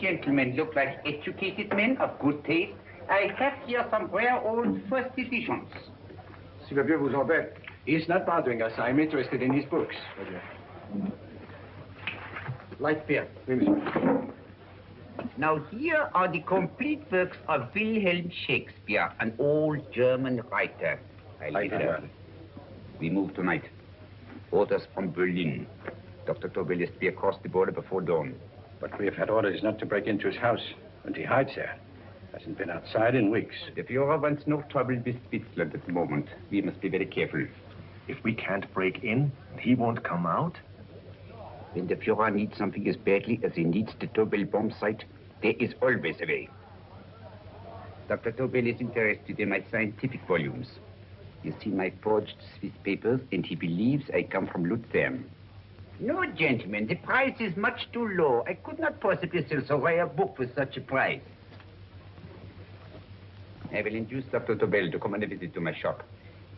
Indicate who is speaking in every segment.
Speaker 1: gentlemen look like educated men of good taste, I have here some rare old first editions.
Speaker 2: Si le vieux vous embête. He's not bothering us. I'm interested in his books. Light beer. Oui, monsieur.
Speaker 1: Now, here are the complete works of Wilhelm Shakespeare, an old German writer. We move tonight. Orders from Berlin. Dr. Tobel is to be across the border before dawn.
Speaker 2: But we have had orders not to break into his house, and he hides there. Hasn't been outside in weeks.
Speaker 1: The Führer wants no trouble with Switzerland at the moment. We must be very careful.
Speaker 3: If we can't break in, he won't come out?
Speaker 1: When the Führer needs something as badly as he needs the Tobel bomb site, there is always a way. Dr. Tobel is interested in my scientific volumes. He's seen my forged Swiss papers, and he believes I come from Luzern. No, gentlemen, the price is much too low. I could not possibly sell so rare a book with such a price. I will induce Dr. Tobel to come on a visit to my shop.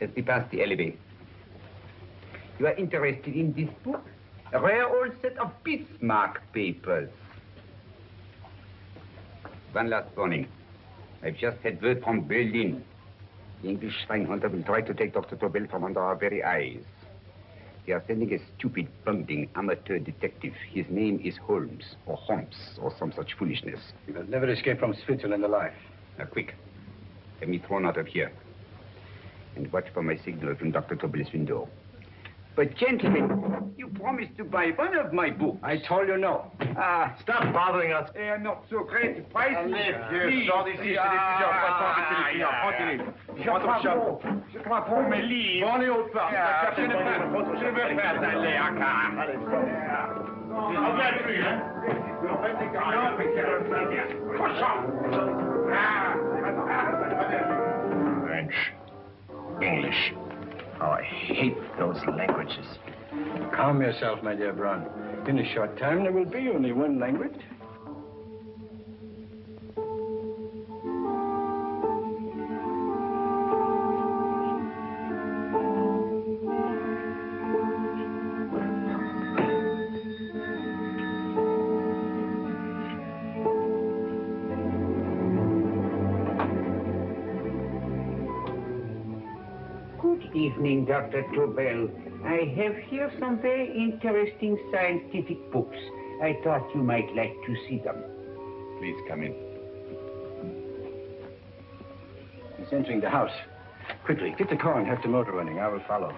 Speaker 1: As we pass the alleyway. You are interested in this book? A rare old set of Bismarck papers. One last warning. I've just had word from Berlin. The English spying hunter will try to take Dr. Tobel from under our very eyes. They are sending a stupid, bungling amateur detective. His name is Holmes, or some such foolishness.
Speaker 2: He will never escape from Switzerland alive.
Speaker 1: Now, quick. Get me thrown out of here. And watch for my signal from Dr. Tobel's window. But, gentlemen, you promised to buy one of my books.
Speaker 2: I told you no.
Speaker 3: Stop bothering us.
Speaker 1: They are not so great prices.
Speaker 2: Allez, vieux, sors d'ici, c'est des pigeons. Rentre au shop.
Speaker 1: Je crois pour mes livres.
Speaker 2: Dans les hautes parts.
Speaker 1: Je veux faire d'aller à Cannes.
Speaker 3: French, English. Oh, I hate those languages.
Speaker 2: Calm yourself, my dear Brown. In a short time, there will be only one language.
Speaker 1: Evening, Dr. Tobel. I have here some very interesting scientific books. I thought you might like to see them.
Speaker 2: Please come in. He's entering the house. Quickly, get the car and have the motor running. I will follow.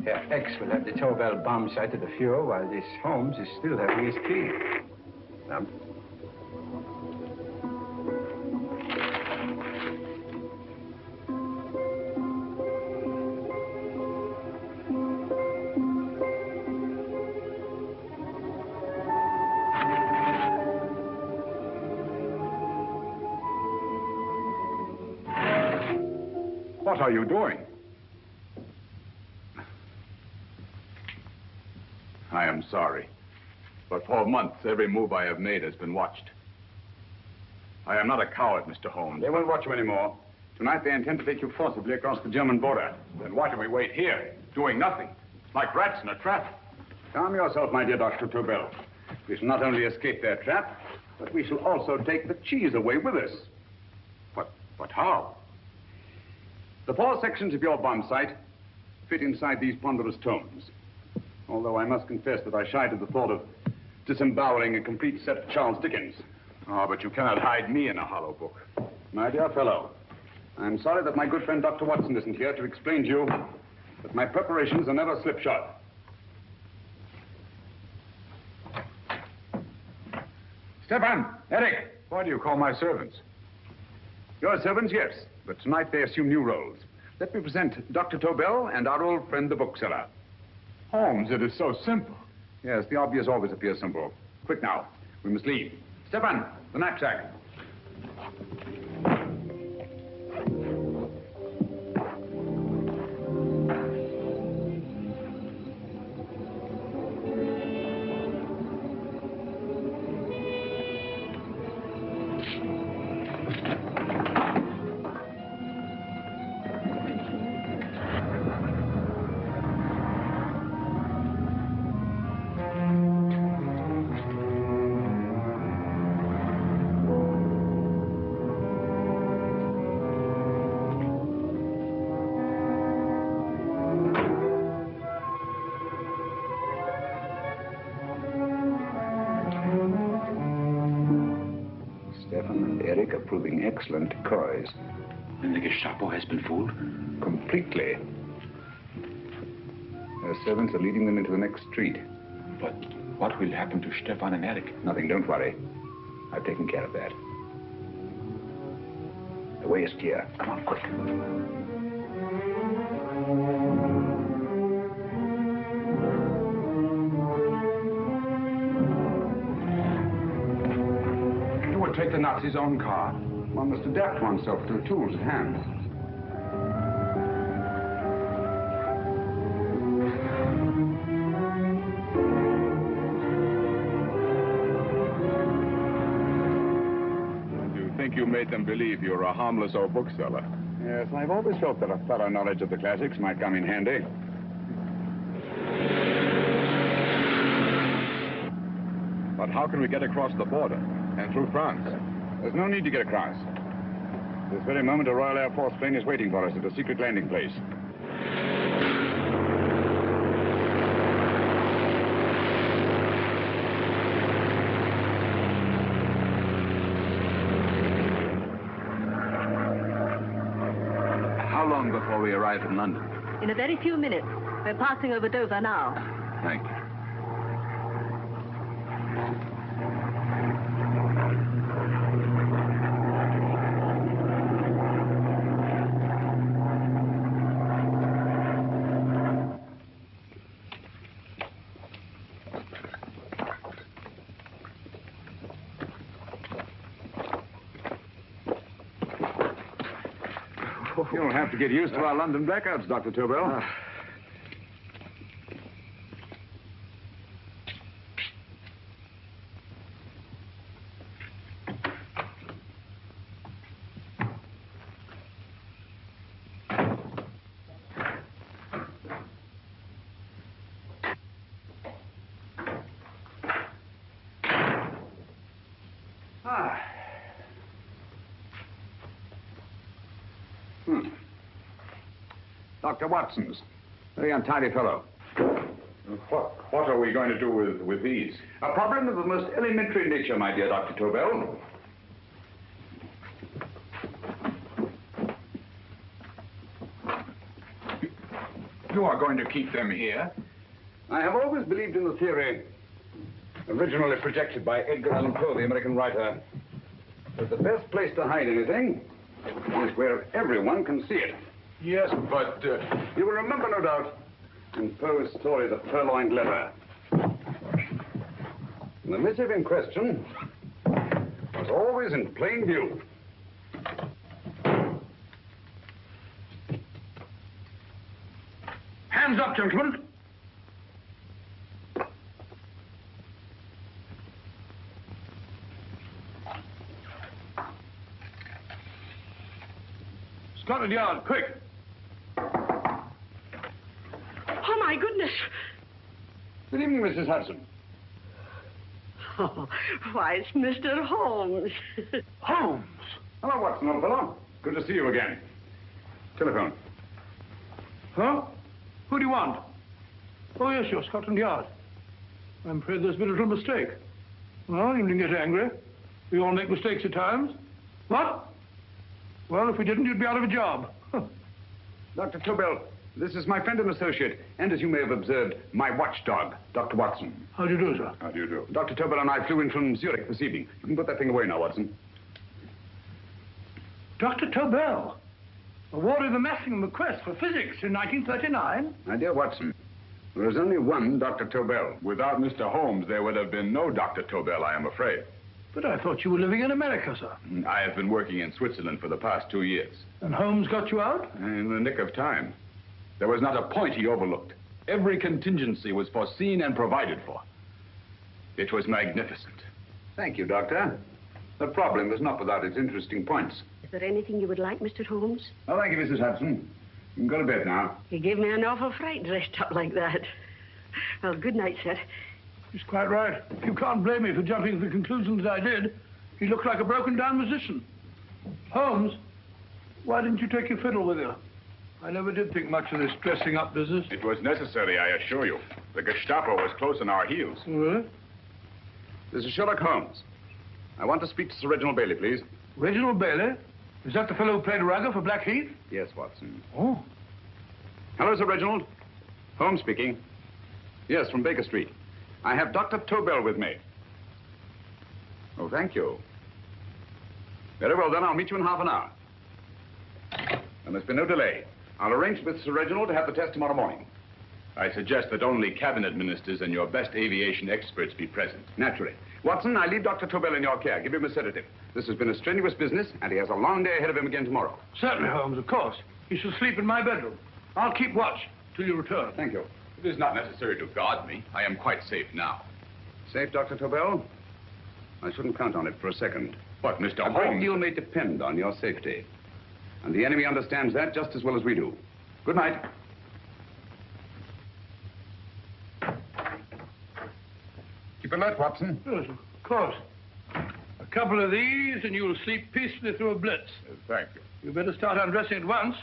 Speaker 2: Herr X will have the Tobel bomb site of the Fuhrer, while this Holmes is still having his key. Now.
Speaker 4: What are you doing? I am sorry, but for months, every move I have made has been watched. I am not a coward, Mr. Holmes.
Speaker 5: They won't watch you anymore. Tonight, they intend to take you forcibly across the German border.
Speaker 4: Then why do we wait here, doing nothing, like rats in a trap?
Speaker 5: Calm yourself, my dear Dr. Tobel. We shall not only escape their trap, but we shall also take the cheese away with us.
Speaker 4: But how?
Speaker 5: The 4 sections of your bomb site fit inside these ponderous tomes. Although I must confess that I shied at the thought of disemboweling a complete set of Charles Dickens.
Speaker 4: Oh, but you cannot hide me in a hollow book.
Speaker 5: My dear fellow, I'm sorry that my good friend Dr. Watson isn't here to explain to you that my preparations are never slipshod.
Speaker 4: Stefan, Eric, why do you call my servants?
Speaker 5: Your servants, yes, but tonight they assume new roles. Let me present Dr. Tobel and our old friend, the bookseller.
Speaker 4: Holmes, it is so simple.
Speaker 5: Yes, the obvious always appears simple. Quick now, we must leave. Stefan, the knapsack.
Speaker 2: mistake of proving excellent decoys.
Speaker 5: And the Gestapo has been fooled?
Speaker 2: Completely. Their servants are leading them into the next street.
Speaker 5: But what will happen to Stefan and Eric?
Speaker 2: Nothing, don't worry. I've taken care of that. The way is clear. Come on, quick.
Speaker 5: You would take the Nazis' own car?
Speaker 2: One must adapt oneself to the tools at hand.
Speaker 4: You made them believe you're a harmless old bookseller.
Speaker 2: Yes, I've always felt that a thorough knowledge of the classics might come in handy.
Speaker 4: But how can we get across the border and through France?
Speaker 2: There's no need to get across. This very moment, a Royal Air Force plane is waiting for us at a secret landing place.
Speaker 4: How long before we arrive in London?
Speaker 6: In a very few minutes. We're passing over Dover now.
Speaker 4: Thank you.
Speaker 2: You'll have to get used to our London blackouts, Dr. Tobel. Dr. Watson's. Very untidy fellow.
Speaker 4: What are we going to do with these?
Speaker 2: A problem of the most elementary nature, my dear Dr. Tobel.
Speaker 4: You are going to keep them here?
Speaker 2: I have always believed in the theory, originally projected by Edgar Allan Poe, the American writer, that the best place to hide anything is where everyone can see it.
Speaker 4: Yes, but...
Speaker 2: You will remember, no doubt, in Poe's story, The Purloined Letter. The missive in question was always in plain view.
Speaker 5: Hands up, gentlemen. Scotland Yard, quick.
Speaker 6: Oh, my goodness.
Speaker 2: Good evening, Mrs. Hudson.
Speaker 6: Oh, why, it's Mr. Holmes.
Speaker 5: Holmes.
Speaker 2: Hello, Watson, old fellow. Good to see you again. Telephone.
Speaker 5: Huh? Who do you want? Oh, yes, you're Scotland Yard. I'm afraid there's been a little mistake. Well, you needn't get angry. We all make mistakes at times. What? Well, if we didn't, you'd be out of a job.
Speaker 2: Dr. Tobel, this is my friend and associate, and as you may have observed, my watchdog, Dr. Watson.
Speaker 5: How do you do, sir?
Speaker 2: How do you do? Dr. Tobel and I flew in from Zurich this evening. You can put that thing away now, Watson.
Speaker 5: Dr. Tobel, awarded the Massingham Quest for Physics in 1939.
Speaker 2: My dear Watson, there is only one Dr. Tobel.
Speaker 4: Without Mr. Holmes, there would have been no Dr. Tobel, I am afraid.
Speaker 5: But I thought you were living in America, sir.
Speaker 4: I have been working in Switzerland for the past 2 years.
Speaker 5: And Holmes got you out?
Speaker 4: In the nick of time. There was not a point he overlooked. Every contingency was foreseen and provided for. It was magnificent.
Speaker 2: Thank you, Doctor. The problem was not without its interesting points.
Speaker 6: Is there anything you would like, Mr. Holmes?
Speaker 2: Oh, thank you, Mrs. Hudson. You can go to bed now.
Speaker 6: You gave me an awful fright dressed up like that. Well, good night, sir.
Speaker 5: He's quite right. You can't blame me for jumping to the conclusions I did. He looked like a broken-down musician. Holmes, why didn't you take your fiddle with you? I never did think much of this dressing-up business.
Speaker 4: It was necessary, I assure you. The Gestapo was close on our heels.
Speaker 5: Really?
Speaker 2: This is Sherlock Holmes.
Speaker 4: I want to speak to Sir Reginald Bailey, please.
Speaker 5: Reginald Bailey? Is that the fellow who played Rugger for Blackheath?
Speaker 4: Yes, Watson.
Speaker 5: Oh.
Speaker 4: Hello, Sir Reginald. Holmes speaking. Yes, from Baker Street. I have Dr. Tobel with me. Oh, thank you. Very well, then. I'll meet you in half an hour. There must be no delay. I'll arrange with Sir Reginald to have the test tomorrow morning. I suggest that only cabinet ministers and your best aviation experts be present. Naturally. Watson, I leave Dr. Tobel in your care. Give him a sedative. This has been a strenuous business, and he has a long day ahead of him again tomorrow.
Speaker 5: Certainly, Holmes, of course. He shall sleep in my bedroom. I'll keep watch till you return.
Speaker 4: Thank you. It is not necessary to guard me. I am quite safe now. Safe, Dr. Tobel? I shouldn't count on it for a second. But, Mr. Holmes... A great deal may depend on your safety. And the enemy understands that just as well as we do. Good night. Keep alert, Watson.
Speaker 5: Yes, of course. A couple of these, and you'll sleep peacefully through a blitz.
Speaker 4: Thank you.
Speaker 5: You better start undressing at once,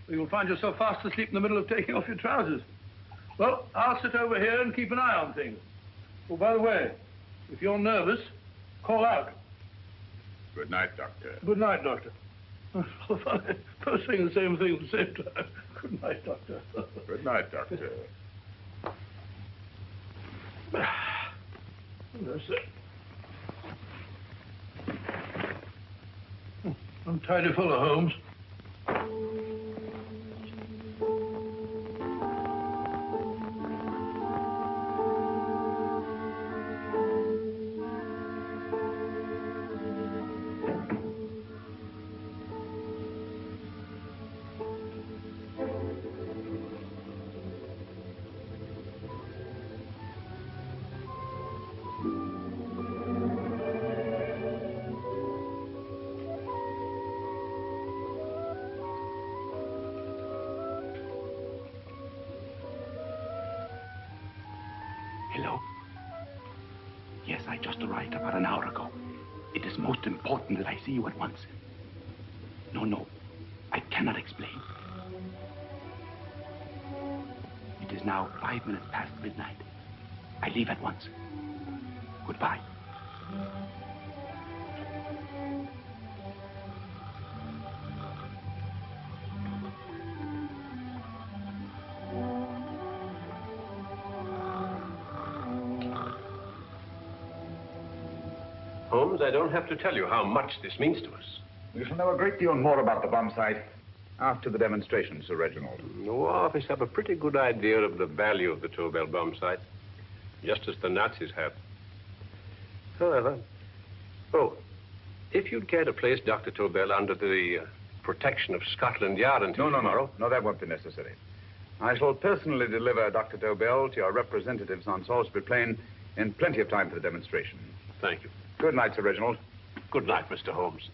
Speaker 5: or you'll find yourself fast asleep in the middle of taking off your trousers. Well, I'll sit over here and keep an eye on things. Oh, by the way, if you're nervous, call out.
Speaker 4: Good night, Doctor.
Speaker 5: Good night, Doctor. Both saying the same thing at the same time. Good night, Doctor.
Speaker 4: Good night, Doctor.
Speaker 5: That's it. Untidy fellow, Holmes.
Speaker 1: Hello? Yes, I just arrived about an hour ago. It is most important that I see you at once. No, I cannot explain. It is now 5 minutes past midnight. I leave at once. Goodbye.
Speaker 2: Holmes, I don't have to tell you how much this means to us.
Speaker 4: We shall know a great deal more about the bomb site after the demonstration, Sir Reginald.
Speaker 2: The War Office have a pretty good idea of the value of the Tobel bomb site, just as the Nazis have. However, if you'd care to place Dr. Tobel under the protection of Scotland Yard until tomorrow...
Speaker 4: No, that won't be necessary. I shall personally deliver Dr. Tobel to your representatives on Salisbury Plain in plenty of time for the demonstration.
Speaker 2: Thank you.
Speaker 4: Good night, Sir Reginald.
Speaker 2: Good night, Mr. Holmes.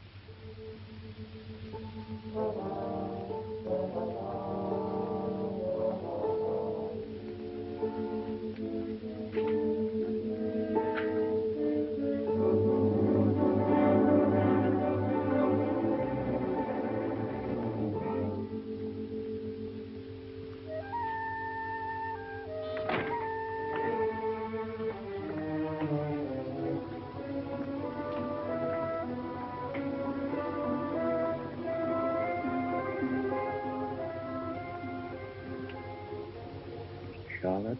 Speaker 7: Charlotte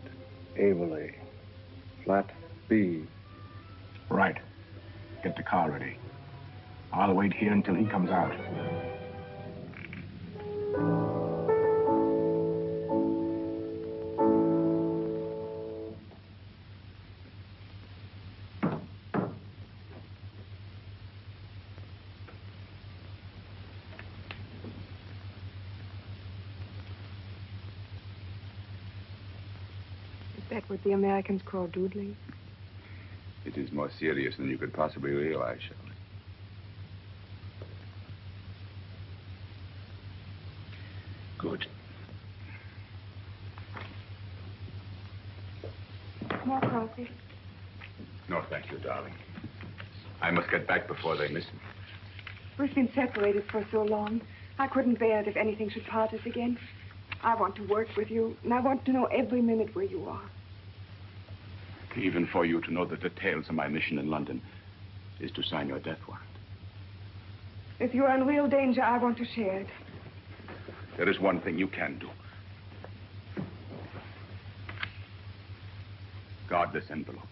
Speaker 7: Averley, flat B.
Speaker 1: Right. Get the car ready. I'll wait here until he comes out.
Speaker 8: Is that what the Americans call doodling?
Speaker 4: It is more serious than you could possibly realize, Shirley.
Speaker 1: Good.
Speaker 8: More coffee?
Speaker 4: No, thank you, darling. I must get back before they miss me.
Speaker 8: We've been separated for so long. I couldn't bear it if anything should part us again. I want to work with you, and I want to know every minute where you are.
Speaker 4: Even for you to know the details of my mission in London, is to sign your death warrant.
Speaker 8: If you're in real danger, I want to share it.
Speaker 4: There is one thing you can do. Guard this envelope.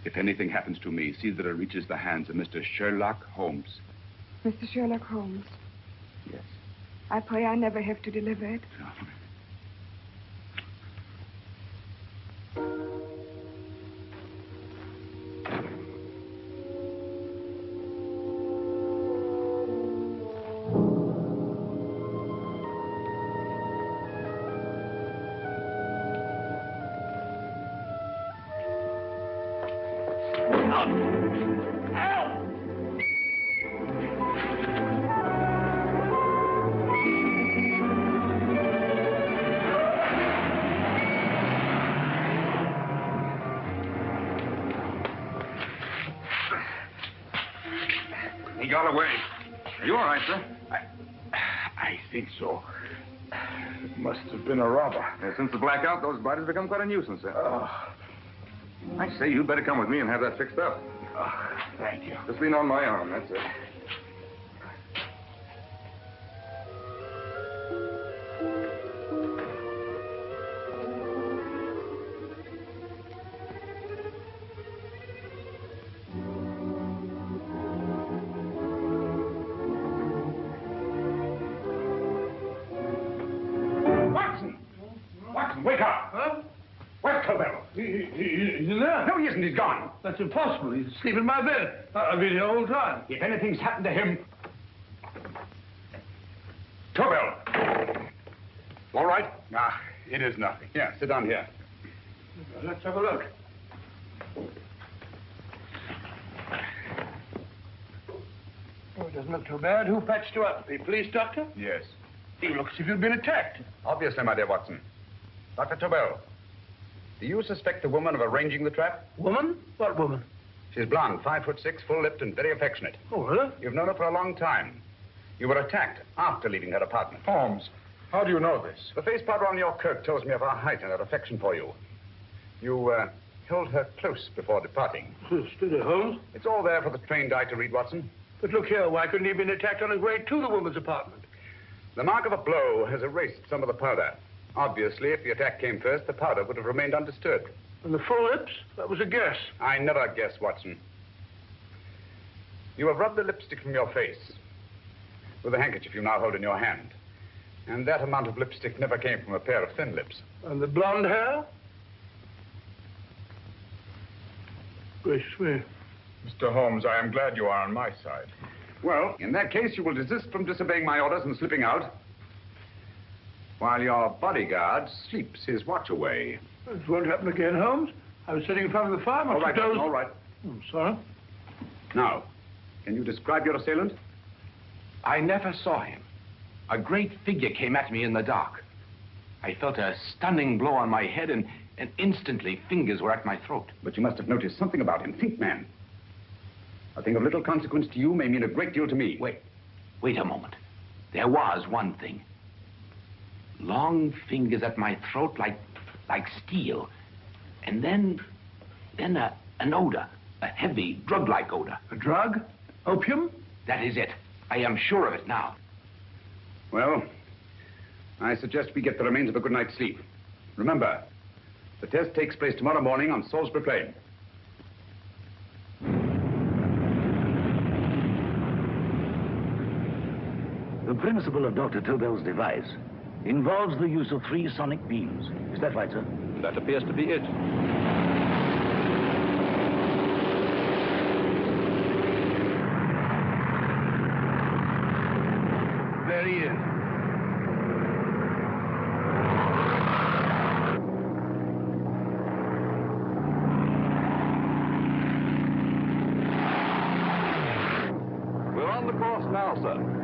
Speaker 4: If anything happens to me, see that it reaches the hands of Mr. Sherlock Holmes.
Speaker 8: Mr. Sherlock Holmes,
Speaker 4: Yes.
Speaker 8: I pray I never have to deliver it.
Speaker 4: He got away. Are you all right, sir? I think so. It must have been a robber. Since the blackout, those bodies become quite a nuisance, sir. I say, you'd better come with me and have that fixed up.
Speaker 2: Thank you.
Speaker 4: Just lean on my arm, that's it. Watson, wake up!
Speaker 5: Huh?
Speaker 4: Where's Tobel?
Speaker 5: He's in there.
Speaker 4: No, he isn't. He's gone.
Speaker 5: That's impossible. He's asleep in my bed. I've been here all the time.
Speaker 4: If anything's happened to him... Tobel! All right? Ah, it is nothing. Yeah, sit down here.
Speaker 5: Let's have a look. Oh, it doesn't look too bad. Who patched you up? The police doctor?
Speaker 4: Yes.
Speaker 5: You look as if you'd been attacked.
Speaker 4: Obviously, my dear Watson. Dr. Tobel, do you suspect the woman of arranging the trap?
Speaker 5: Woman? What woman?
Speaker 4: She's blonde, 5'6", full-lipped, and very affectionate.
Speaker 5: Oh, really?
Speaker 4: You've known her for a long time. You were attacked after leaving her apartment.
Speaker 9: Holmes, how do you know this?
Speaker 4: The face powder on your coat tells me of her height and her affection for you. You held her close before departing.
Speaker 5: Steady, Holmes.
Speaker 4: It's all there for the trained eye to read, Watson.
Speaker 5: But look here, why couldn't he have been attacked on his way to the woman's apartment?
Speaker 4: The mark of a blow has erased some of the powder. Obviously, if the attack came first, the powder would have remained undisturbed.
Speaker 5: And the full lips? That was a guess.
Speaker 4: I never guess, Watson. You have rubbed the lipstick from your face with the handkerchief you now hold in your hand. And that amount of lipstick never came from a pair of thin lips.
Speaker 5: And the blonde hair? Gracious me.
Speaker 9: Mr. Holmes, I am glad you are on my side.
Speaker 4: Well, in that case, you will desist from disobeying my orders and slipping out while your bodyguard sleeps his watch away.
Speaker 5: This won't happen again, Holmes. I was sitting in front of the fire.
Speaker 4: All right, Watson, all right.
Speaker 5: I'm sorry.
Speaker 4: Now, can you describe your assailant?
Speaker 1: I never saw him. A great figure came at me in the dark. I felt a stunning blow on my head, and instantly fingers were at my throat.
Speaker 4: But you must have noticed something about him. Think, man. A thing of little consequence to you may mean a great deal to me.
Speaker 1: Wait a moment. There was one thing. Long fingers at my throat like steel. And then an odor, a heavy, drug-like odor.
Speaker 5: A drug? Opium?
Speaker 1: That is it. I am sure of it now.
Speaker 4: Well, I suggest we get the remains of a good night's sleep. Remember, the test takes place tomorrow morning on Salisbury Plain.
Speaker 10: The principle of Dr. Tobel's device involves the use of 3 sonic beams. Is that right, sir?
Speaker 9: That appears to be it.
Speaker 5: There he is.
Speaker 9: We're on the course now, sir.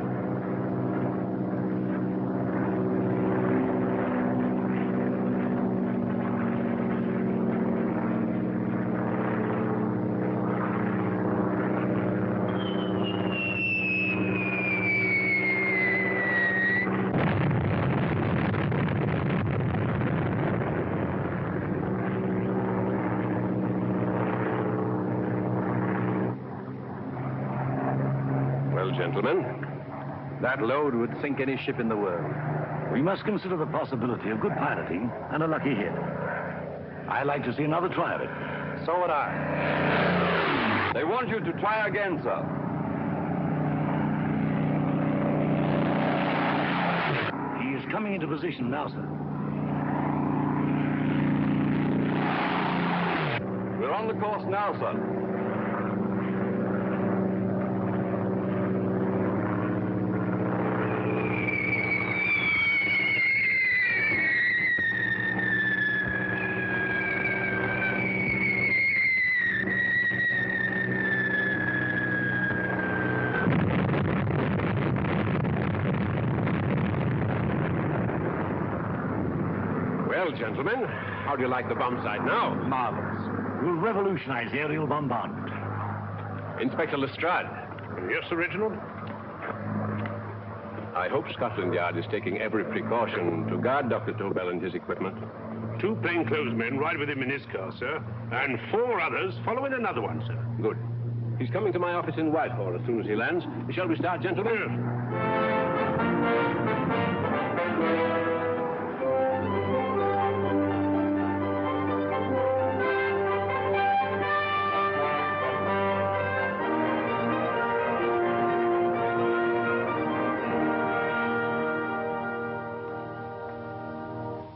Speaker 2: Well, gentlemen, that load would sink any ship in the world.
Speaker 10: We must consider the possibility of good piloting and a lucky hit. I'd like to see another try of it.
Speaker 9: So would I. They want you to try again, sir.
Speaker 10: He is coming into position now, sir.
Speaker 9: We're on the course now, sir.
Speaker 2: Well, gentlemen, how do you like the bomb sight now?
Speaker 10: Marvelous. We'll revolutionize aerial bombardment.
Speaker 2: Inspector Lestrade.
Speaker 5: Yes, Sir Reginald?
Speaker 2: I hope Scotland Yard is taking every precaution to guard Dr. Tobel and his equipment.
Speaker 5: 2 plainclothesmen ride with him in his car, sir, and 4 others follow in another one, sir.
Speaker 2: Good. He's coming to my office in Whitehall as soon as he lands. Shall we start, gentlemen?
Speaker 5: Yes.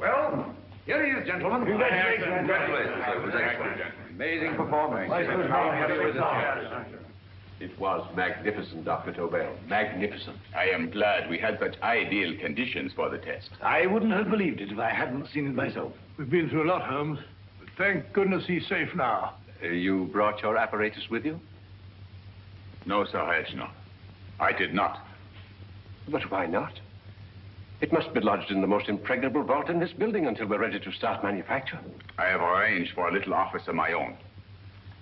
Speaker 4: Well, here he is, gentlemen.
Speaker 5: Congratulations.
Speaker 9: Congratulations, sir. It was excellent.
Speaker 4: Amazing performance.
Speaker 2: It was magnificent, Dr. Tobel. Magnificent.
Speaker 4: I am glad we had such ideal conditions for the test.
Speaker 10: I wouldn't have believed it if I hadn't seen it myself.
Speaker 5: We've been through a lot, Holmes, but thank goodness he's safe now.
Speaker 2: You brought your apparatus with you?
Speaker 4: No, Sir Reginald. I did not.
Speaker 2: But why not? It must be lodged in the most impregnable vault in this building until we're ready to start manufacture.
Speaker 4: I have arranged for a little office of my own.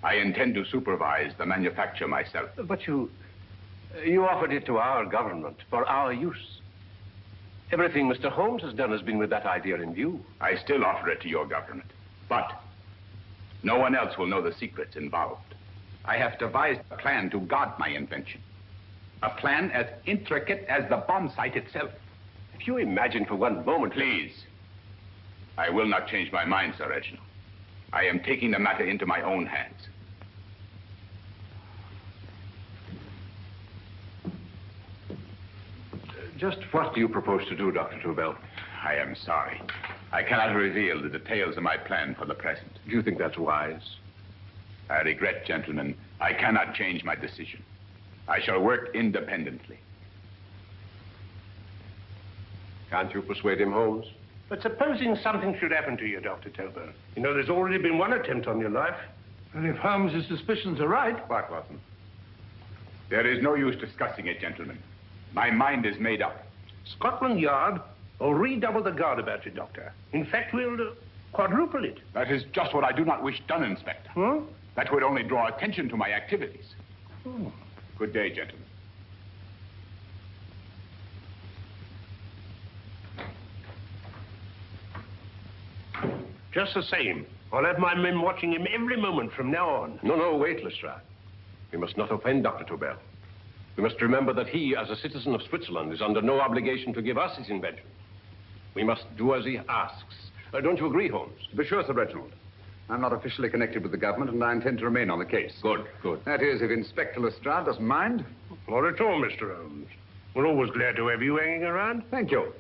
Speaker 4: I intend to supervise the manufacture myself.
Speaker 2: But you offered it to our government for our use. Everything Mr. Holmes has done has been with that idea in view.
Speaker 4: I still offer it to your government, but no one else will know the secrets involved. I have devised a plan to guard my invention. A plan as intricate as the bomb sight itself.
Speaker 2: If you imagine for one moment...
Speaker 4: Please. I will not change my mind, Sir Reginald. I am taking the matter into my own hands.
Speaker 2: Just what do you propose to do, Dr. Tobel?
Speaker 4: I am sorry. I cannot reveal the details of my plan for the present.
Speaker 2: Do you think that's wise?
Speaker 4: I regret, gentlemen, I cannot change my decision. I shall work independently.
Speaker 2: Can't you persuade him, Holmes?
Speaker 5: But supposing something should happen to you, Dr. Tobel. You know, there's already been one attempt on your life. And if Holmes' suspicions are right...
Speaker 4: What, Watson? There is no use discussing it, gentlemen. My mind is made up.
Speaker 5: Scotland Yard will redouble the guard about you, Doctor. In fact, we'll quadruple it.
Speaker 4: That is just what I do not wish done, Inspector.
Speaker 5: Huh?
Speaker 4: That would only draw attention to my activities.
Speaker 5: Oh.
Speaker 4: Good day, gentlemen.
Speaker 5: Just the same, I'll have my men watching him every moment from now on.
Speaker 2: No, wait, Lestrade. We must not offend Dr. Tobel. We must remember that he, as a citizen of Switzerland, is under no obligation to give us his invention. We must do as he asks. Don't you agree, Holmes?
Speaker 4: To be sure, Sir Reginald. I'm not officially connected with the government, and I intend to remain on the case.
Speaker 2: Good.
Speaker 4: That is, if Inspector Lestrade doesn't mind.
Speaker 5: Not at all, Mr. Holmes. We're always glad to have you hanging around.
Speaker 4: Thank you.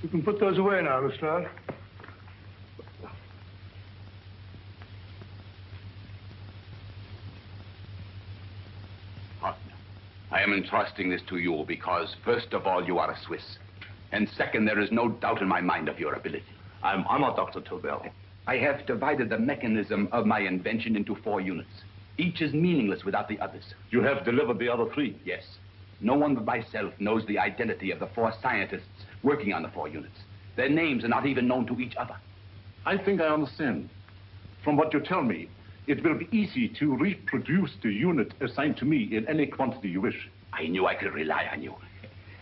Speaker 5: You can put those away now, Lestrade.
Speaker 4: Partner, I am entrusting this to you because, first of all, you are a Swiss. And second, there is no doubt in my mind of your ability.
Speaker 3: I'm honored, Dr. Tobel.
Speaker 4: I have divided the mechanism of my invention into 4 units. Each is meaningless without the others.
Speaker 3: You have delivered the other 3?
Speaker 4: Yes. No one but myself knows the identity of the 4 scientists working on the 4 units. Their names are not even known to each other.
Speaker 9: I think I understand. From what you tell me, it will be easy to reproduce the unit assigned to me in any quantity you wish.
Speaker 4: I knew I could rely on you.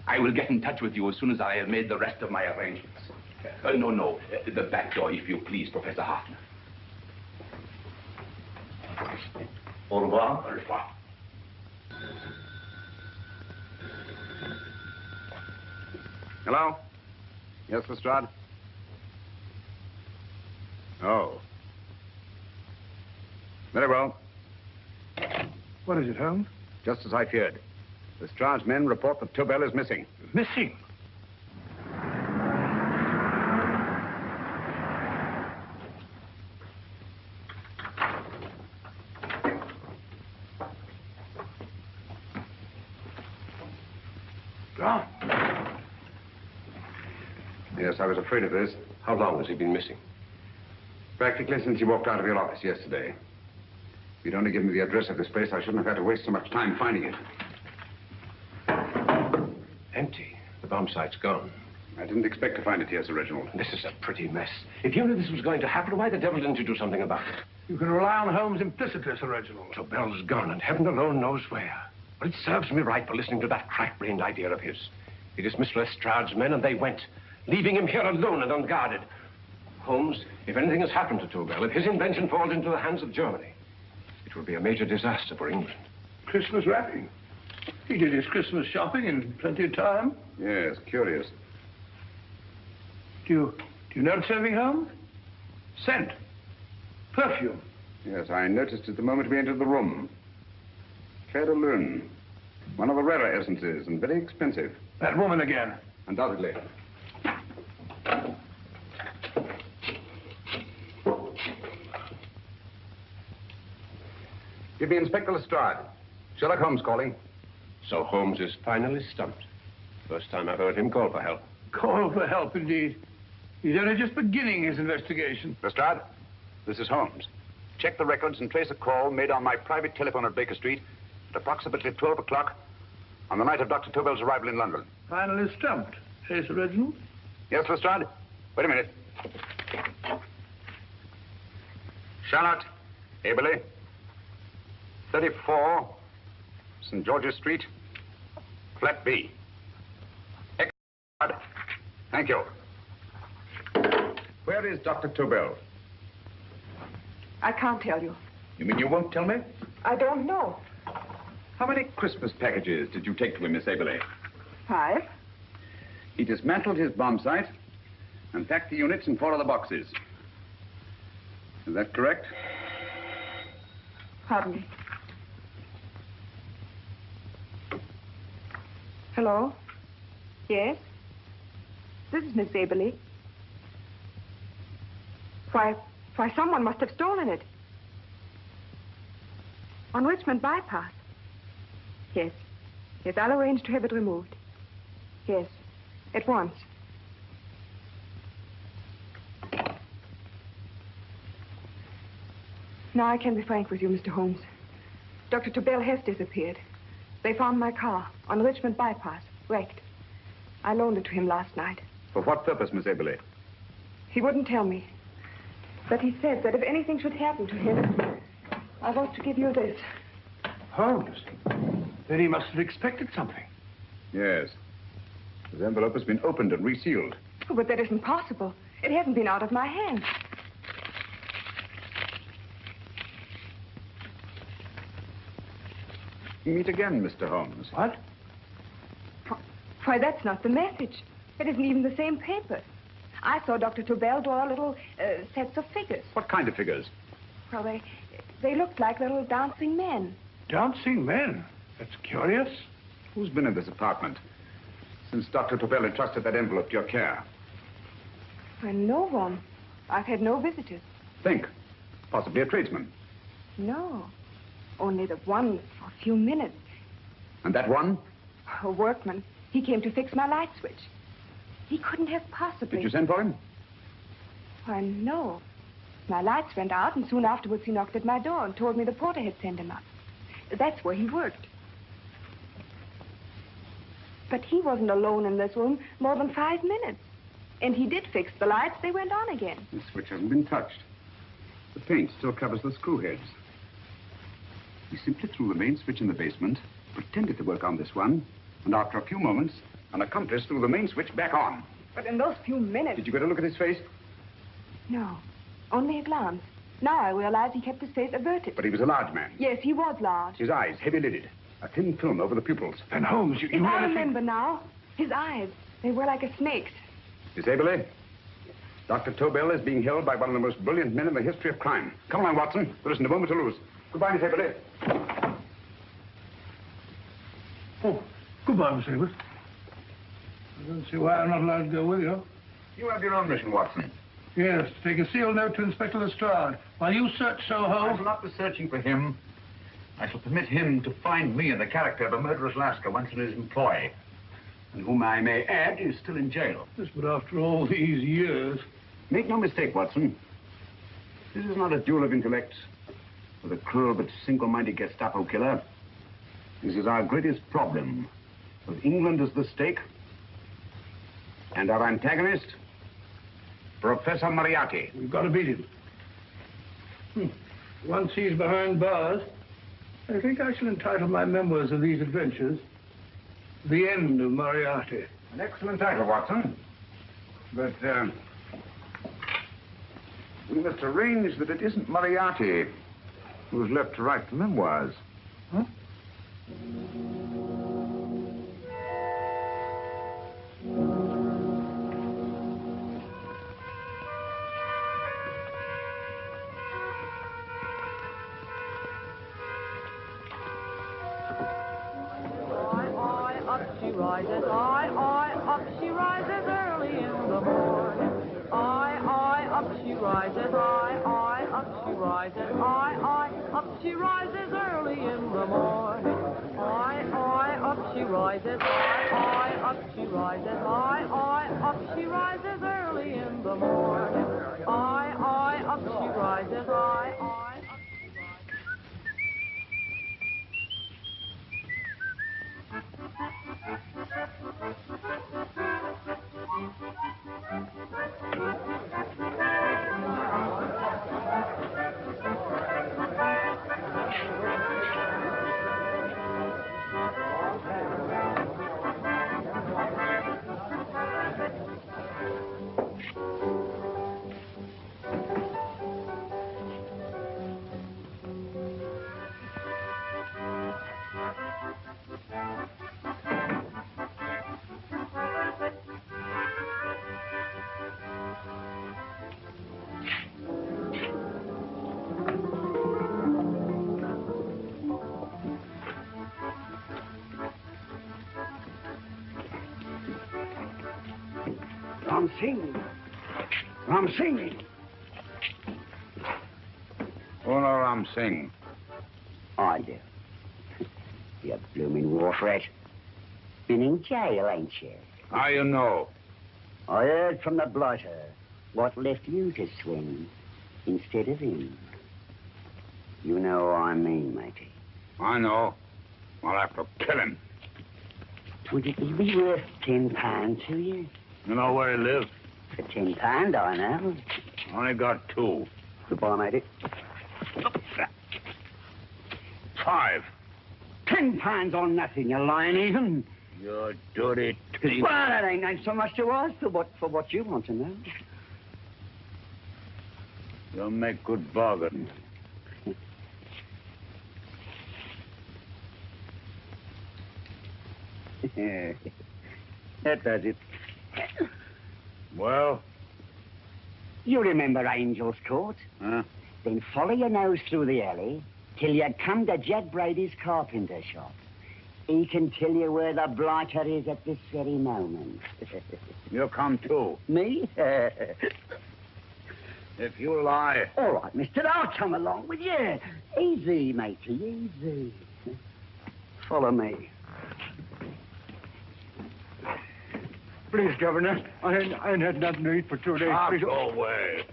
Speaker 4: I will get in touch with you as soon as I have made the rest of my arrangements. No. The back door, if you please, Professor Hoffner.
Speaker 3: Au revoir.
Speaker 4: Au revoir. Hello? Yes, Lestrade? Oh. Very well.
Speaker 5: What is it, Holmes?
Speaker 4: Just as I feared. Lestrade's men report that Tobel is missing.
Speaker 5: Missing? Gone.
Speaker 4: Yes, I was afraid of this.
Speaker 2: How long has he been missing?
Speaker 4: Practically since he walked out of your office yesterday. If you'd only given me the address of this place, I shouldn't have had to waste so much time finding it.
Speaker 2: Empty. The bomb site's gone.
Speaker 4: I didn't expect to find it here, Sir Reginald.
Speaker 2: This is a pretty mess. If you knew this was going to happen, why the devil didn't you do something about it?
Speaker 5: You can rely on Holmes implicitly, Sir Reginald.
Speaker 2: Tobel's gone, and heaven alone knows where. But it serves me right for listening to that crack-brained idea of his. He dismissed Lestrade's men, and they went, leaving him here alone and unguarded. Holmes, if anything has happened to Tobel, if his invention falls into the hands of Germany, it will be a major disaster for England.
Speaker 5: Christmas wrapping. He did his Christmas shopping in plenty of time.
Speaker 4: Yes, curious.
Speaker 5: Do you notice anything, Holmes? Scent. Perfume.
Speaker 4: Yes, I noticed it the moment we entered the room. Claire de Lune. One of the rarer essences, and very expensive.
Speaker 5: That woman again.
Speaker 4: Undoubtedly. Give me Inspector Lestrade. Sherlock Holmes calling.
Speaker 2: So Holmes is finally stumped. First time I've heard him call for help.
Speaker 5: Call for help, indeed. He's only just beginning his investigation.
Speaker 4: Lestrade, this is Holmes. Check the records and trace a call made on my private telephone at Baker Street at approximately 12 o'clock on the night of Dr. Tobel's arrival in London.
Speaker 5: Finally stumped. Hey, Sir Reginald?
Speaker 4: Yes, Lestrade? Wait a minute. Charlotte, Aberley, 34, St. George's Street, flat B. Excellent. Thank you. Where is Dr. Tobel?
Speaker 8: I can't tell you.
Speaker 4: You mean you won't tell me?
Speaker 8: I don't know.
Speaker 4: How many Christmas packages did you take to him, Miss Aberley?
Speaker 8: 5.
Speaker 4: He dismantled his bomb site and packed the units in 4 other boxes. Is that correct?
Speaker 8: Pardon me. Hello? Yes? This is Miss Aberley. Why, someone must have stolen it. On Richmond Bypass. Yes. Yes, I'll arrange to have it removed. Yes, at once. Now I can be frank with you, Mr. Holmes. Dr. Tobel has disappeared. They found my car on Richmond Bypass, wrecked. I loaned it to him last night.
Speaker 4: For what purpose, Miss Aberley?
Speaker 8: He wouldn't tell me. But he said that if anything should happen to him, I want to give you this.
Speaker 5: Holmes? Then he must have expected something.
Speaker 4: Yes. His envelope has been opened and resealed.
Speaker 8: Oh, but that isn't possible. It hasn't been out of my hands.
Speaker 4: Meet again, Mr. Holmes.
Speaker 5: What?
Speaker 8: Why, that's not the message. It isn't even the same paper. I saw Dr. Tobel draw little sets of figures.
Speaker 4: What kind of figures?
Speaker 8: Well, they looked like little dancing men.
Speaker 5: Dancing men? That's curious.
Speaker 4: Who's been in this apartment since Dr. Tobel entrusted that envelope to your care?
Speaker 8: Well, no one. I've had no visitors.
Speaker 4: Think. Possibly a tradesman.
Speaker 8: No. Only the one for a few minutes.
Speaker 4: And that one?
Speaker 8: A workman. He came to fix my light switch. He couldn't have possibly...
Speaker 4: Did you send for him?
Speaker 8: Why, no. My lights went out, and soon afterwards he knocked at my door and told me the porter had sent him up. That's where he worked. But he wasn't alone in this room more than 5 minutes. And he did fix the lights. They went on again.
Speaker 4: The switch hasn't been touched. The paint still covers the screw heads. He simply threw the main switch in the basement, pretended to work on this one, and after a few moments, an accomplice threw the main switch back on.
Speaker 8: But in those few minutes...
Speaker 4: Did you get a look at his face?
Speaker 8: No, only a glance. Now I realize he kept his face averted.
Speaker 4: But he was a large man.
Speaker 8: Yes, he was large.
Speaker 4: His eyes heavy-lidded. A thin film over the pupils.
Speaker 5: And Holmes, you
Speaker 8: I remember now. His eyes. They were like a snake's.
Speaker 4: Miss Aberley, Dr. Tobel is being held by one of the most brilliant men in the history of crime. Come along, Watson. There isn't a moment to lose. Goodbye, Miss Aberley.
Speaker 5: Oh, goodbye, Miss Abbott. I don't see why I'm not allowed to go with you.
Speaker 4: You have your own mission, Watson.
Speaker 5: Yes, take a sealed note to Inspector Lestrade. While you search
Speaker 4: I
Speaker 5: Soho...
Speaker 4: shall not be searching for him. I shall permit him to find me in the character of a murderous Lascar once in his employ, and whom I may add is still in jail.
Speaker 5: Yes, but after all these years...
Speaker 4: Make no mistake, Watson. This is not a duel of intellects with a cruel but single-minded Gestapo killer. This is our greatest problem. With England as the stake, and our antagonist, Professor Moriarty.
Speaker 5: We've got to beat him. Once he's behind bars, I think I shall entitle my memoirs of these adventures, The End of Moriarty.
Speaker 4: An excellent title, Watson. But, we must arrange that it isn't Moriarty who's left to write the memoirs.
Speaker 5: Huh?
Speaker 11: Up she rises early in the morning. Up she rises, up she rises, up she rises early in the morning. Up she rises, up she rises, up she rises early in the morning. Up she rises,
Speaker 1: Ram Singh. Oh, no, Ram Singh.
Speaker 12: I do. You blooming wharf rat. Been in jail, ain't you?
Speaker 1: How you know?
Speaker 12: I heard from the blotter what left you to swing instead of him. You know what I mean, matey.
Speaker 1: I know. I'll have to kill him.
Speaker 12: Would it be worth £10 to you?
Speaker 1: You know where he lives?
Speaker 12: For £10, I know.
Speaker 1: Only got 2.
Speaker 12: Goodbye, matey.
Speaker 1: 5.
Speaker 12: £10 on nothing, you lying heathen.
Speaker 1: You dirty thief.
Speaker 12: Well, that ain't so much to us for what you want to know.
Speaker 1: You'll make good bargain.
Speaker 12: That does it.
Speaker 1: Well?
Speaker 12: You remember Angel's Court?
Speaker 1: Huh?
Speaker 12: Then follow your nose through the alley till you come to Jack Brady's carpenter shop. He can tell you where the blighter is at this very moment.
Speaker 1: You come too.
Speaker 12: Me?
Speaker 1: If you lie.
Speaker 12: All right, mister, I'll come along with you. Easy, matey, easy. Follow me.
Speaker 2: Please, Governor, I ain't had nothing to eat for 2 days.
Speaker 1: Ah,
Speaker 2: Please.
Speaker 1: go away.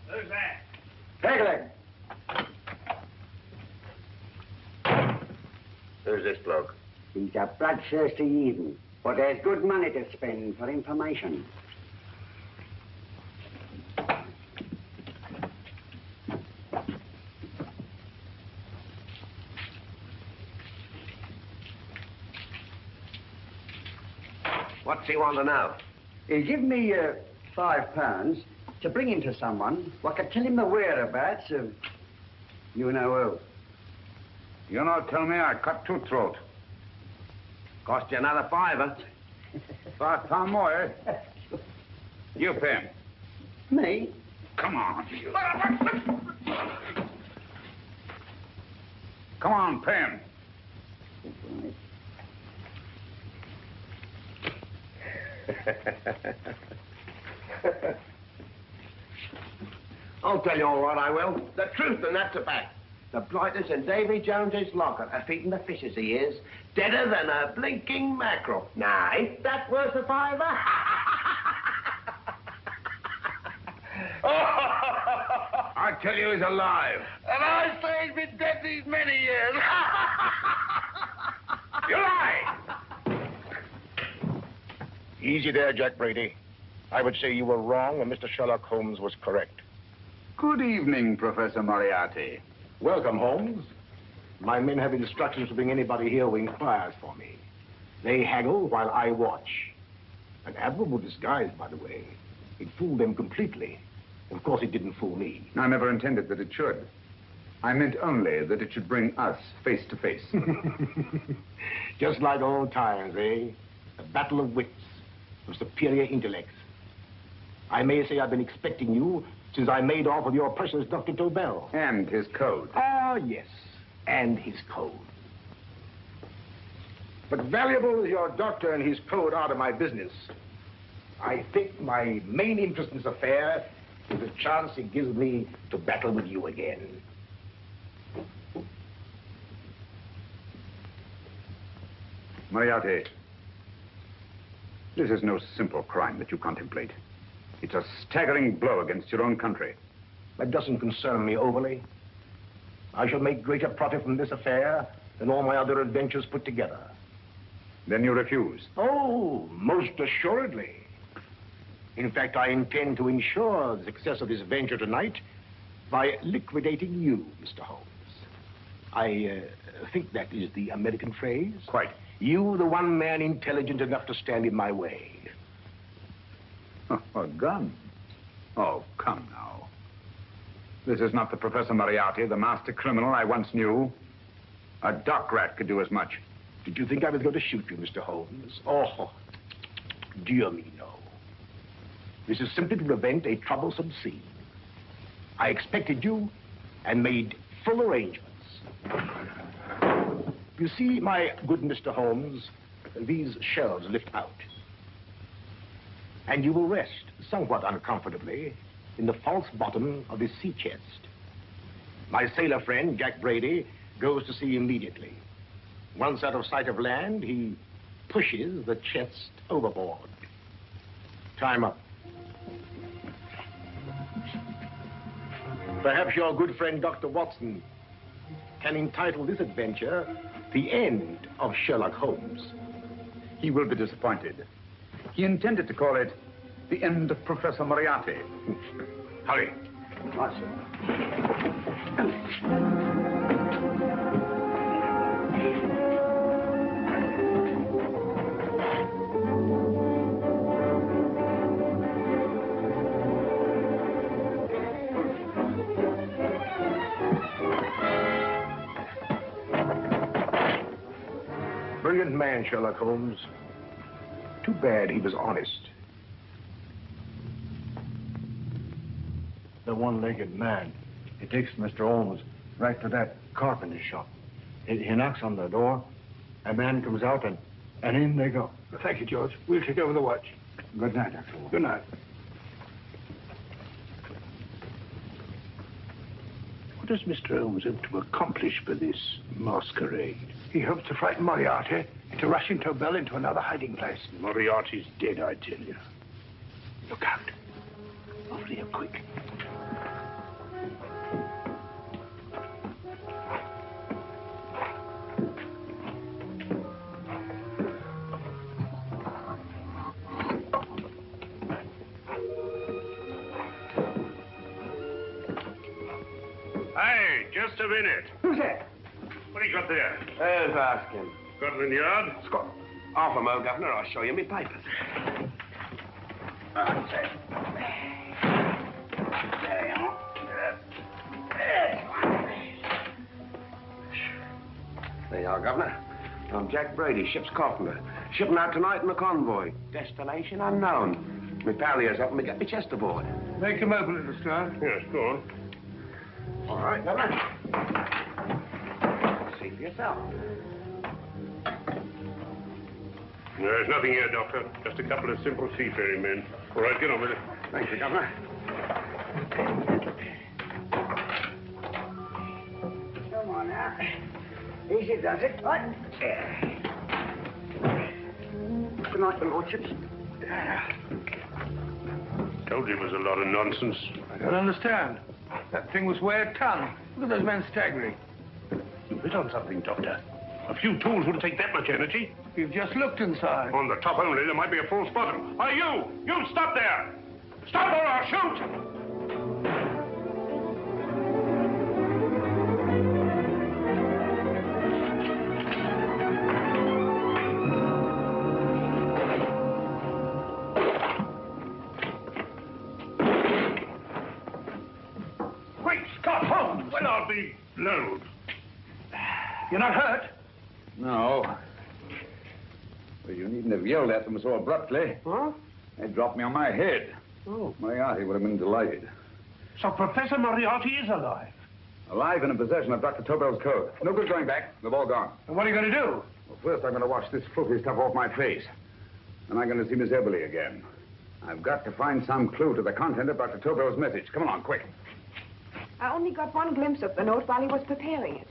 Speaker 4: Who's that?
Speaker 2: Pegleg.
Speaker 1: Who's this bloke?
Speaker 12: He's a bloodthirsty heathen, but there's good money to spend for information.
Speaker 13: What's he want to know?
Speaker 2: He give me £5 to bring him to someone who could tell him the whereabouts of you know who.
Speaker 4: You know, tell me I cut two throat.
Speaker 13: Cost you another £5.
Speaker 4: £5 more, eh? You pay him.
Speaker 2: Me?
Speaker 4: Come on. Come on, pay him.
Speaker 13: I'll tell you all right, I will. The truth, and that's a fact. The blighters in Davy Jones's locker are feeding the fishes he is, deader than a blinking mackerel. Now, ain't that worth a £5?
Speaker 4: I tell you he's alive.
Speaker 13: And I say he's been dead these many years.
Speaker 4: You lie!
Speaker 14: Easy there, Jack Brady. I would say you were wrong and Mr. Sherlock Holmes was correct.
Speaker 4: Good evening, Professor Moriarty.
Speaker 14: Welcome, Holmes. My men have instructions to bring anybody here who inquires for me. They haggle while I watch. An admirable disguise, by the way. It fooled them completely. Of course, it didn't fool me.
Speaker 4: I never intended that it should. I meant only that it should bring us face to face.
Speaker 14: Just like old times, eh? A battle of wits, of superior intellects. I may say I've been expecting you since I made off with your precious Dr. Tobel.
Speaker 4: And his code.
Speaker 14: Ah, yes, and his code. But valuable as your doctor and his code are to my business, I think my main interest in this affair is the chance it gives me to battle with you again.
Speaker 4: Moriarty, this is no simple crime that you contemplate. It's a staggering blow against your own country.
Speaker 14: That doesn't concern me overly. I shall make greater profit from this affair than all my other adventures put together.
Speaker 4: Then you refuse?
Speaker 14: Oh, most assuredly. In fact, I intend to ensure the success of this venture tonight by liquidating you, Mr. Holmes. I think that is the American phrase.
Speaker 4: Quite.
Speaker 14: You, the one man intelligent enough to stand in my way.
Speaker 4: A gun? Oh, come now. This is not the Professor Moriarty, the master criminal I once knew. A dock rat could do as much.
Speaker 14: Did you think I was going to shoot you, Mr. Holmes? Oh, dear me, no. This is simply to prevent a troublesome scene. I expected you and made full arrangements. You see, my good Mr. Holmes, these shelves lift out. And you will rest, somewhat uncomfortably, in the false bottom of this sea chest. My sailor friend, Jack Brady, goes to sea immediately. Once out of sight of land, he pushes the chest overboard. Time up. Perhaps your good friend, Dr. Watson, can entitle this adventure The End of Sherlock Holmes.
Speaker 4: He will be disappointed. He intended to call it The End of Professor Moriarty. Hurry.
Speaker 2: Right, sir.
Speaker 14: Brilliant man, Sherlock Holmes. Too bad he was honest.
Speaker 7: The one-legged man. He takes Mr. Holmes right to that carpenter shop. He knocks on the door. A man comes out, and in they go.
Speaker 5: Thank you, George. We'll take over the watch.
Speaker 7: Good night, Dr. Holmes.
Speaker 5: Good night. What does Mr. Holmes hope to accomplish by this masquerade? He hopes to frighten Moriarty into rushing Tobel into another hiding place. Moriarty's dead, I tell you. Look out. Over here, quick.
Speaker 15: Hey, just a minute.
Speaker 2: Who's that?
Speaker 15: What do you got there?
Speaker 13: Let's ask him.
Speaker 15: Scotland Yard?
Speaker 13: Half a mo, Governor. I'll show you my papers. There you are, Governor. I'm Jack Brady, ship's carpenter. Shipping out tonight in the convoy. Destination unknown. My pal here's helping me get my chest aboard.
Speaker 5: Make him open it, Lestrade.
Speaker 9: Yes, go on.
Speaker 13: All right, Governor. See for yourself.
Speaker 9: There's nothing here, Doctor. Just a couple of simple seafaring men. All right, get on with it.
Speaker 13: Thank you, Governor.
Speaker 12: Come on now. Easy does it. What? Good night, the lordships.
Speaker 9: Told you it was a lot of nonsense.
Speaker 5: I don't understand. That thing was weigh a ton. Look at those men staggering.
Speaker 9: You hit on something, Doctor. A few tools wouldn't take that much energy.
Speaker 5: We've just looked inside.
Speaker 9: On the top only, there might be a false bottom. Hey, you stop there! Stop or I'll shoot!
Speaker 5: Great Scott, Holmes!
Speaker 9: Well, I'll be blowed.
Speaker 5: You're not hurt?
Speaker 4: No. Well, you needn't have yelled at them so abruptly.
Speaker 5: Huh?
Speaker 4: They dropped me on my head.
Speaker 5: Oh.
Speaker 4: Moriarty would have been delighted.
Speaker 5: So Professor Moriarty is alive?
Speaker 4: Alive and in possession of Dr. Tobel's code. No good going back. They've all gone.
Speaker 5: And what are you going to do?
Speaker 4: Well, first I'm going to wash this filthy stuff off my face. Then I'm going to see Miss Eberly again. I've got to find some clue to the content of Dr. Tobel's message. Come along, quick.
Speaker 8: I only got one glimpse of the note while he was preparing it.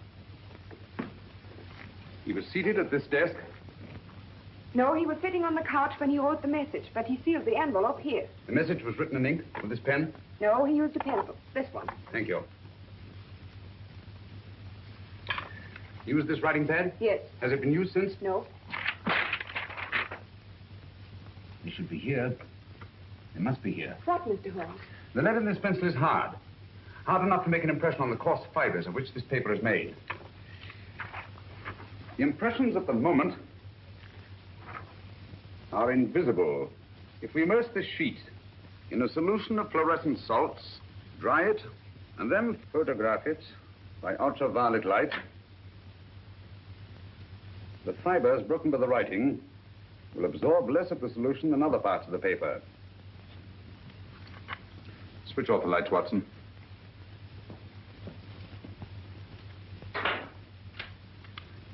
Speaker 4: He was seated at this desk.
Speaker 8: No, he was sitting on the couch when he wrote the message, but he sealed the envelope here.
Speaker 4: The message was written in ink with this pen.
Speaker 8: No, he used a pencil. This one.
Speaker 4: Thank you. Used this writing pad?
Speaker 8: Yes.
Speaker 4: Has it been used since?
Speaker 8: No.
Speaker 4: It should be here. It must be here.
Speaker 8: What, Mr. Holmes?
Speaker 4: The lead in this pencil is hard. Hard enough to make an impression on the coarse fibers of which this paper is made. The impressions at the moment are invisible. If we immerse this sheet in a solution of fluorescent salts, dry it, and then photograph it by ultraviolet light, the fibers broken by the writing will absorb less of the solution than other parts of the paper. Switch off the lights, Watson.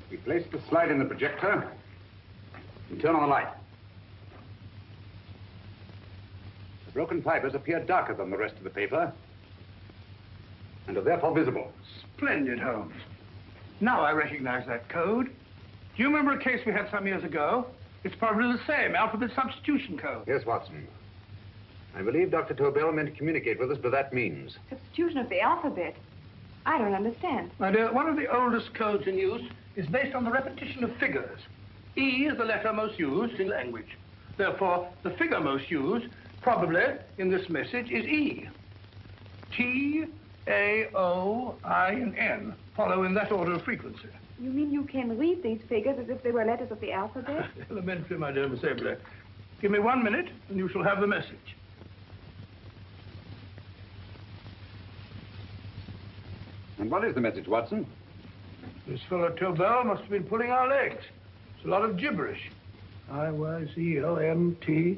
Speaker 4: We place the slide in the projector and turn on the light. The broken fibers appear darker than the rest of the paper and are therefore visible.
Speaker 5: Splendid, Holmes. Now I recognize that code. Do you remember a case we had some years ago? It's probably the same, alphabet substitution code.
Speaker 4: Yes, Watson. I believe Dr. Tobel meant to communicate with us by that means.
Speaker 8: Substitution of the alphabet? I don't understand.
Speaker 5: My dear, one of the oldest codes in use is based on the repetition of figures. E is the letter most used in language. Therefore, the figure most used, probably in this message, is E. T, A, O, I, and N follow in that order of frequency.
Speaker 8: You mean you can read these figures as if they were letters of the alphabet?
Speaker 5: Elementary, my dear Miss Eberly. Give me 1 minute, and you shall have the message.
Speaker 4: And what is the message, Watson?
Speaker 5: This fellow Tobel must have been pulling our legs. It's a lot of gibberish. I-Y-Z-L-M-T-H-K.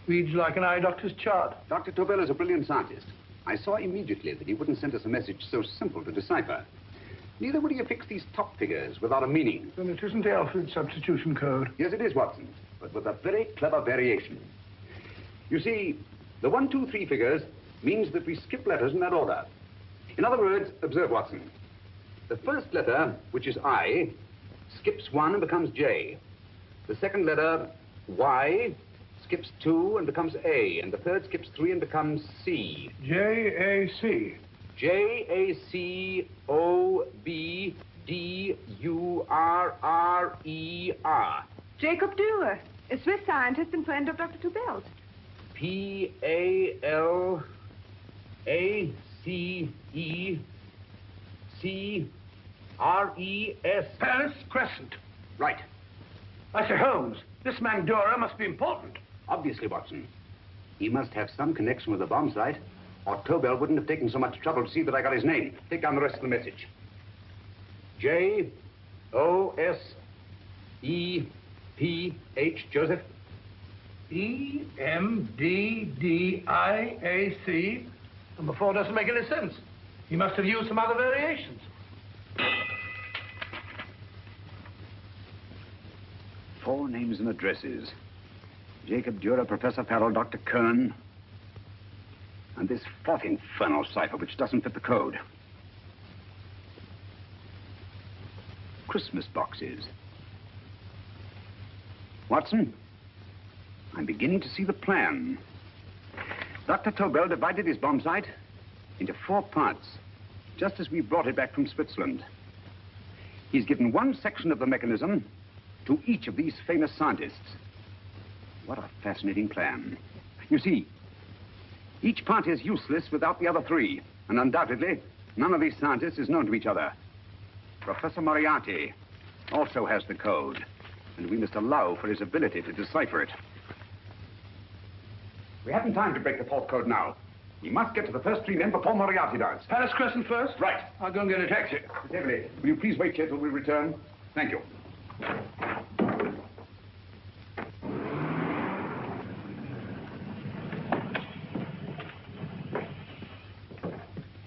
Speaker 5: Reads like an eye doctor's chart.
Speaker 4: Dr. Tobel is a brilliant scientist. I saw immediately that he wouldn't send us a message so simple to decipher. Neither would he affix these top figures without a meaning.
Speaker 5: Then it isn't the alphabet substitution code.
Speaker 4: Yes, it is, Watson, but with a very clever variation. You see, the 1, 2, 3 figures means that we skip letters in that order. In other words, observe, Watson. The first letter, which is I, skips 1 and becomes J. The second letter, Y, skips 2 and becomes A. And the third skips 3 and becomes C.
Speaker 5: J-A-C.
Speaker 4: J-A-C-O-B-D-U-R-R-E-R.
Speaker 8: Jacob Dürer, a Swiss scientist and friend of Dr. Tobel's.
Speaker 4: P-A-L-A-C-E-C-R-E-S.
Speaker 5: Paris Crescent.
Speaker 4: Right.
Speaker 5: I say, Holmes, this man Dora must be important.
Speaker 2: Obviously, Watson. He must have some connection with the bomb site, or Tobel wouldn't have taken so much trouble to see that I got his name. Take down the rest of the message. J-O-S-E-P-H, Joseph.
Speaker 5: E-M-D-D-I-A-C. Number 4 doesn't make any sense. He must have used some other variations.
Speaker 2: Four names and addresses. Jacob Dura, Professor Farrell, Dr. Kern, and this fourth infernal cipher which doesn't fit the code. Christmas boxes. Watson, I'm beginning to see the plan. Dr. Tobel divided his bomb site into 4 parts, just as we brought it back from Switzerland. He's given one section of the mechanism to each of these famous scientists. What a fascinating plan. You see, each part is useless without the other 3, and undoubtedly, none of these scientists is known to each other. Professor Moriarty also has the code, and we must allow for his ability to decipher it. We haven't time to break the 4th code now. We must get to the first 3 men before Moriarty does.
Speaker 5: Palace Crescent first?
Speaker 2: Right.
Speaker 5: I'll go and get a taxi.
Speaker 2: Miss Everly, will you please wait here till we return? Thank you.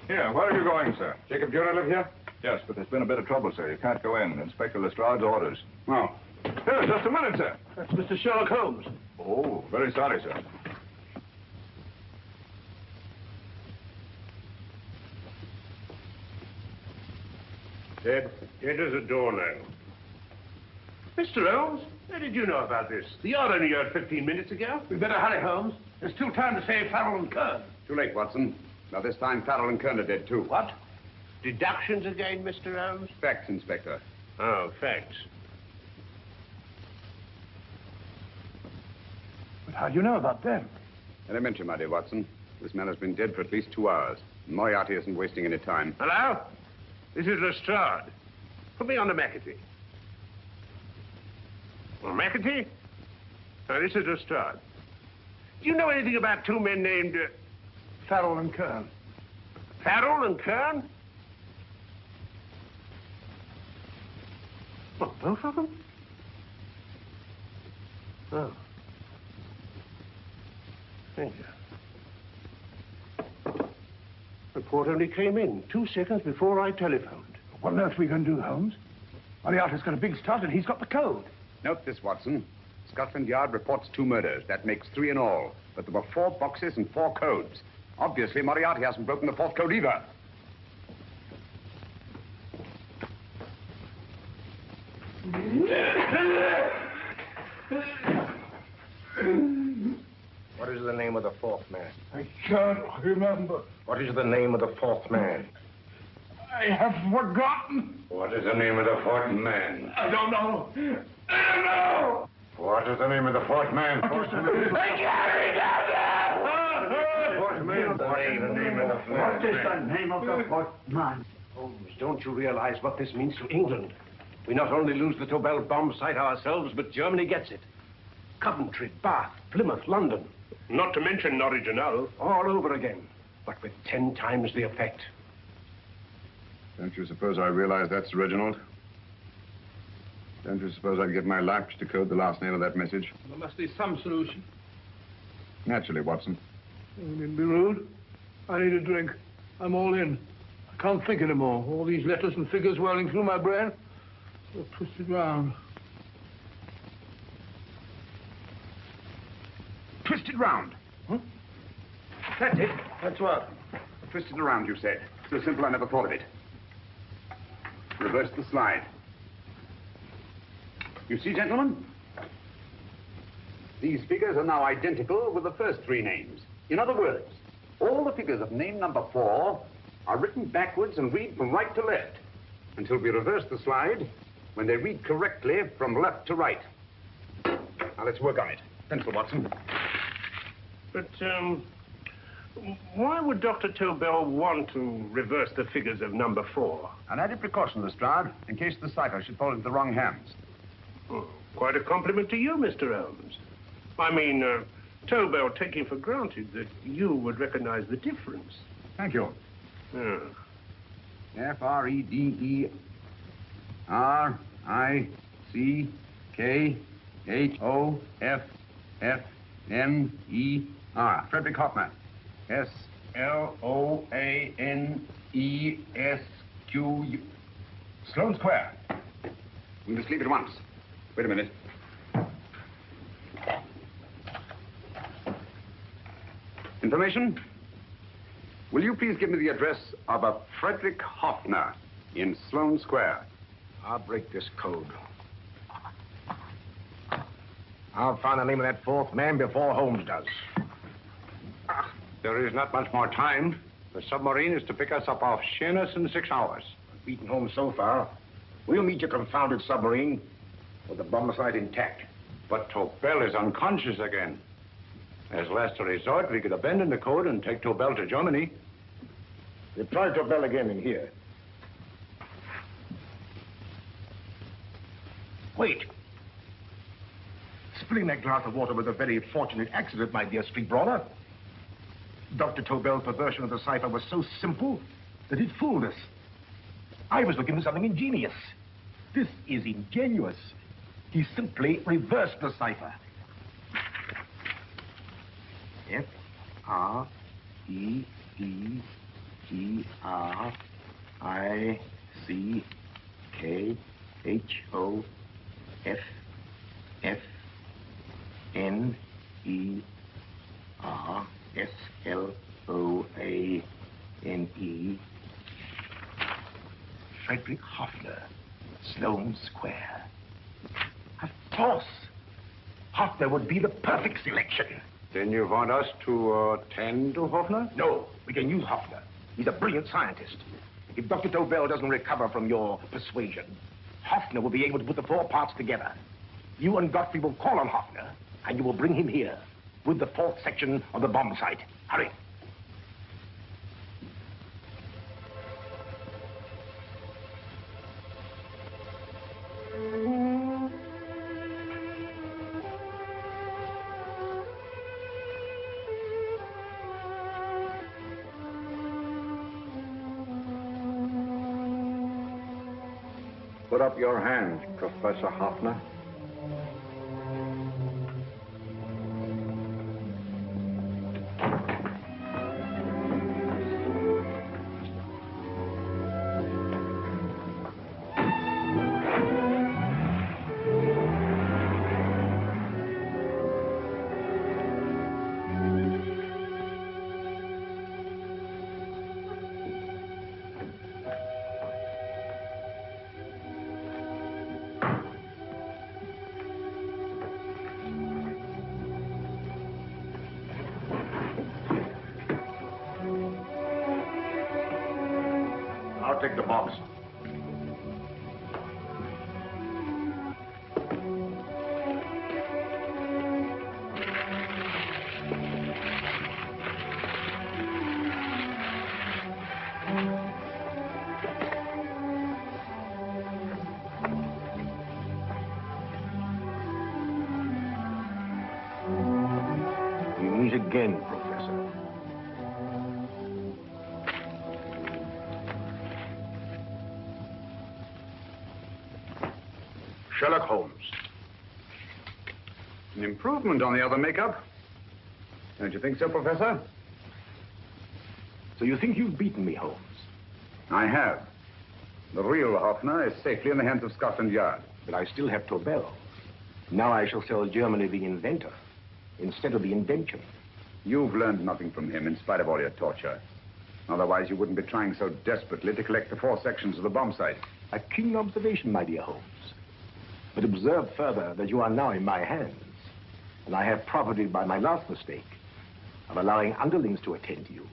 Speaker 4: Here, where are you going, sir? Jacob Dura live here? Yes, but there's been a bit of trouble, sir. You can't go in. Inspector Lestrade's orders. Oh. Here, just a minute, sir.
Speaker 5: That's Mr. Sherlock Holmes.
Speaker 4: Oh, very sorry, sir.
Speaker 13: Dead as a doornail. Mr. Holmes, how did you know about this? The yard only heard 15 minutes ago.
Speaker 5: We'd better hurry, Holmes. There's still time to save Farrell and Kern.
Speaker 2: Too late, Watson. Now, this time, Farrell and Kern are dead, too.
Speaker 13: What? Deductions again, Mr. Holmes?
Speaker 2: Facts, Inspector.
Speaker 13: Oh, facts.
Speaker 5: But how do you know about them?
Speaker 2: Elementary, my dear Watson. This man has been dead for at least 2 hours. Moriarty isn't wasting any time.
Speaker 13: Hello? This is Lestrade. Put me on to McAtee. Well, McAtee? Oh, this is Lestrade. Do you know anything about 2 men named...
Speaker 5: Farrell and Kern.
Speaker 13: Farrell and Kern? What, both of them? Oh. Thank you. Report only came in 2 seconds before I telephoned.
Speaker 5: What on earth are we going to do, Holmes? Moriarty's got a big start and he's got the code.
Speaker 2: Note this, Watson. Scotland Yard reports 2 murders. That makes 3 in all. But there were 4 boxes and 4 codes. Obviously, Moriarty hasn't broken the 4th code either.
Speaker 14: What is the name of the 4th man?
Speaker 5: I can't remember.
Speaker 14: What is the name of the 4th man?
Speaker 5: I have forgotten.
Speaker 14: What is the name of the 4th man?
Speaker 5: I don't know. I don't know.
Speaker 14: What is the name of the 4th man?
Speaker 5: I can't remember.
Speaker 14: What is the name of the 4th man?
Speaker 13: Holmes, don't you realize what this means to England? We not only lose the Tobel bomb site ourselves, but Germany gets it. Coventry, Bath, Plymouth, London. Not to mention Norwich and Hull. All over again, but with 10 times the effect.
Speaker 4: Don't you suppose I realize that's Reginald? Don't you suppose I'd give my life to decode the last name of that message?
Speaker 5: There must be some solution.
Speaker 4: Naturally, Watson.
Speaker 5: You needn't be rude. I need a drink. I'm all in. I can't think anymore. All these letters and figures whirling through my brain. They're twisted round.
Speaker 2: Twisted round.
Speaker 5: Huh?
Speaker 2: That's it. That's what? Twisted around, you said. So simple I never thought of it. Reverse the slide. You see, gentlemen? These figures are now identical with the first 3 names. In other words, all the figures of name number 4 are written backwards and read from right to left until we reverse the slide when they read correctly from left to right. Now, let's work on it. Pencil, Watson.
Speaker 13: But, why would Dr. Tobel want to reverse the figures of number 4?
Speaker 2: An added precaution, Lestrade, in case the cipher should fall into the wrong hands.
Speaker 13: Quite a compliment to you, Mr. Holmes. I mean, Tobel taking for granted that you would recognize the difference.
Speaker 4: Thank you.
Speaker 13: Yeah.
Speaker 4: Frederick-Hoffner. Frederick Hoffner. S-L-O-A-N-E-S-Q-U. Sloane Square. We must leave at once. Wait a minute. Information? Will you please give me the address of a Frederick Hoffner in Sloane Square?
Speaker 14: I'll break this code. I'll find the name of that fourth man before Holmes does.
Speaker 2: There is not much more time. The submarine is to pick us up off Sheerness in 6 hours.
Speaker 14: Beaten Holmes so far. We'll meet your confounded submarine with the bomb site intact.
Speaker 2: But Tobel is unconscious again. As last resort, we could abandon the code and take Tobel to Germany.
Speaker 14: We'll try Tobel again in here. Wait. Spilling that glass of water was a very fortunate accident, my dear street brawler. Dr. Tobel's perversion of the cipher was so simple that it fooled us. I was looking for something ingenious. This is ingenious. He simply reversed the cipher. F-R-E-D-I-C-K-H-O-F-F-N-E-R-S-L-O-A-N-E. Frederick Hoffner, Sloane Square. Of course. Hoffner would be the perfect selection.
Speaker 2: Then you want us to tend to Hoffner?
Speaker 14: No, we can use Hoffner. He's a brilliant scientist. If Dr. Tobel doesn't recover from your persuasion, Hoffner will be able to put the 4 parts together. You and Godfrey will call on Hoffner, and you will bring him here with the 4th section of the bomb site. Hurry.
Speaker 2: Put up your hand, Professor Hoffner.
Speaker 14: I'll take the box. We meet again, Professor.
Speaker 4: Sherlock Holmes. An improvement on the other makeup. Don't you think so, Professor?
Speaker 14: So you think you've beaten me, Holmes?
Speaker 4: I have. The real Hoffner is safely in the hands of Scotland Yard.
Speaker 14: But I still have Tobel. Now I shall sell Germany the inventor instead of the invention.
Speaker 4: You've learned nothing from him in spite of all your torture. Otherwise, you wouldn't be trying so desperately to collect the 4 sections of the bomb site.
Speaker 14: A keen observation, my dear Holmes. But observe further that you are now in my hands, and I have profited by my last mistake of allowing underlings to attend to you.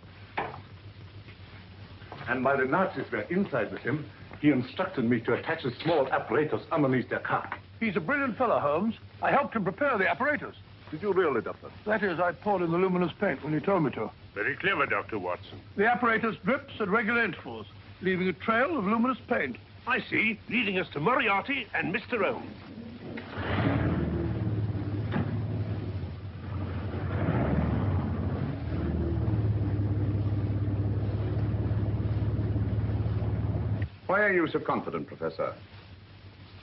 Speaker 9: And while the Nazis were inside with him, he instructed me to attach a small apparatus underneath their car.
Speaker 5: He's a brilliant fellow, Holmes. I helped him prepare the apparatus.
Speaker 9: Did you really, Doctor?
Speaker 5: That is, I poured in the luminous paint when you told me to.
Speaker 13: Very clever, Dr. Watson.
Speaker 5: The apparatus drips at regular intervals, leaving a trail of luminous paint.
Speaker 13: I see, leading us to Moriarty and Mr. Holmes.
Speaker 4: Why are you so confident, Professor?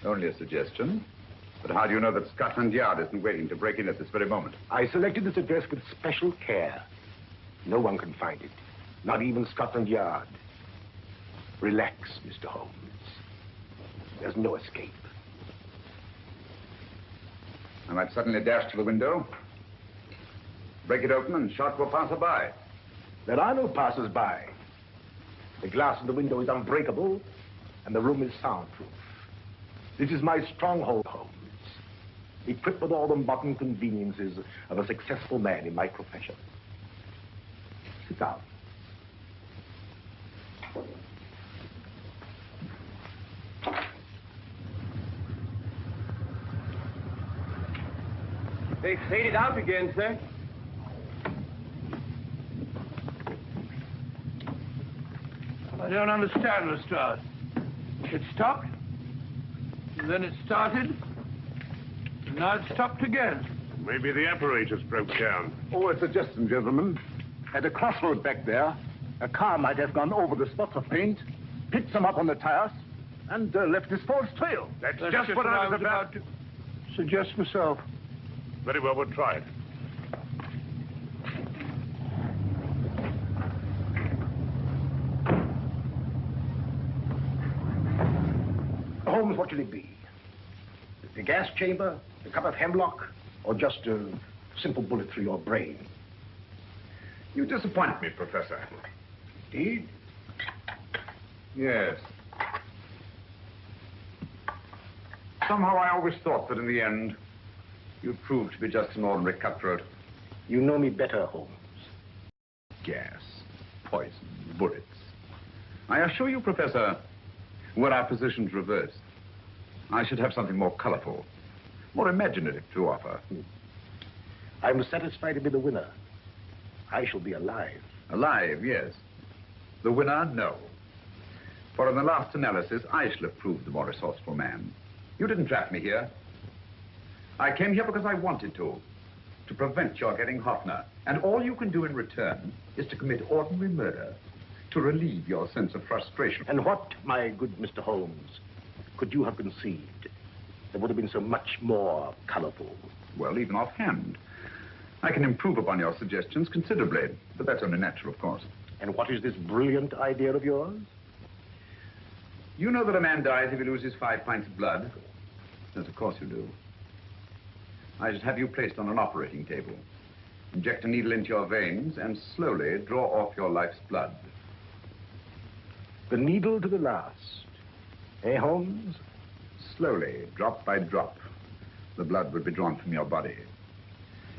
Speaker 4: Only a suggestion. But how do you know that Scotland Yard isn't waiting to break in at this very moment?
Speaker 14: I selected this address with special care. No one can find it. Not even Scotland Yard. Relax, Mr. Holmes. There's no escape.
Speaker 4: I might suddenly dash to the window, break it open, and shout to a passerby.
Speaker 14: There are no passers-by. The glass in the window is unbreakable, and the room is soundproof. This is my stronghold, Holmes. Equipped with all the modern conveniences of a successful man in my profession. Sit down.
Speaker 15: They faded out again, sir.
Speaker 5: I don't understand, Lestrade. It stopped, and then it started, and now it stopped again.
Speaker 13: Maybe the apparatus broke down.
Speaker 9: Oh, a suggestion, gentlemen. At a crossroad back there, a car might have gone over the spots of paint, picked them up on the tires, and left this false trail.
Speaker 13: That's just what I was about
Speaker 5: to suggest myself.
Speaker 13: Very well, we'll try it.
Speaker 14: Holmes, what should it be? The gas chamber, a cup of hemlock, or just a simple bullet through your brain?
Speaker 4: You disappoint me, Professor.
Speaker 14: Indeed?
Speaker 4: Yes. Somehow I always thought that in the end, you'd prove to be just an ordinary cutthroat.
Speaker 14: You know me better, Holmes.
Speaker 4: Gas, poison, bullets. I assure you, Professor, were our positions reversed, I should have something more colorful, more imaginative to offer.
Speaker 14: I'm satisfied to be the winner. I shall be alive.
Speaker 4: Alive, yes. The winner, no. For in the last analysis, I shall have proved the more resourceful man. You didn't trap me here. I came here because I wanted to prevent your getting Hoffner. And all you can do in return is to commit ordinary murder, to relieve your sense of frustration.
Speaker 14: And what, my good Mr. Holmes, could you have conceived that would have been so much more colorful?
Speaker 4: Well, even offhand, I can improve upon your suggestions considerably, but that's only natural, of course.
Speaker 14: And what is this brilliant idea of yours?
Speaker 4: You know that a man dies if he loses 5 pints of blood? Yes, of course you do. I should have you placed on an operating table, inject a needle into your veins, and slowly draw off your life's blood.
Speaker 14: The needle to the last. Eh, Holmes?
Speaker 4: Slowly, drop by drop, the blood would be drawn from your body.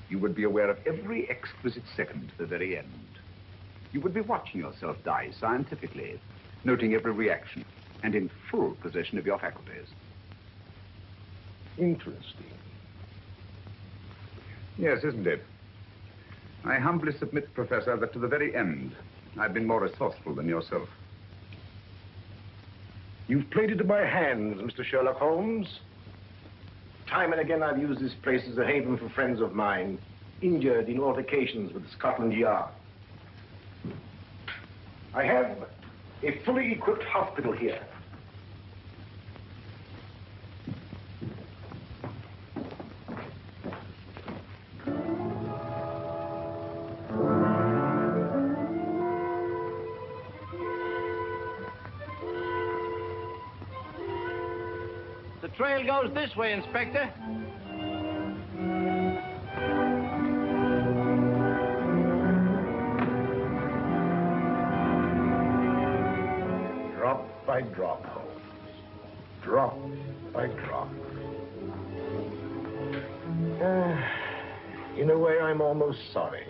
Speaker 4: You would be aware of every exquisite second to the very end. You would be watching yourself die scientifically, noting every reaction, and in full possession of your faculties.
Speaker 14: Interesting.
Speaker 4: Yes, isn't it? I humbly submit, Professor, that to the very end, I've been more resourceful than yourself.
Speaker 14: You've played into my hands, Mr. Sherlock Holmes. Time and again, I've used this place as a haven for friends of mine, injured in altercations with Scotland Yard. I have a fully equipped hospital here.
Speaker 15: The trail goes this way, Inspector.
Speaker 14: Drop by drop, Holmes. Drop by drop. In a way, I'm almost sorry.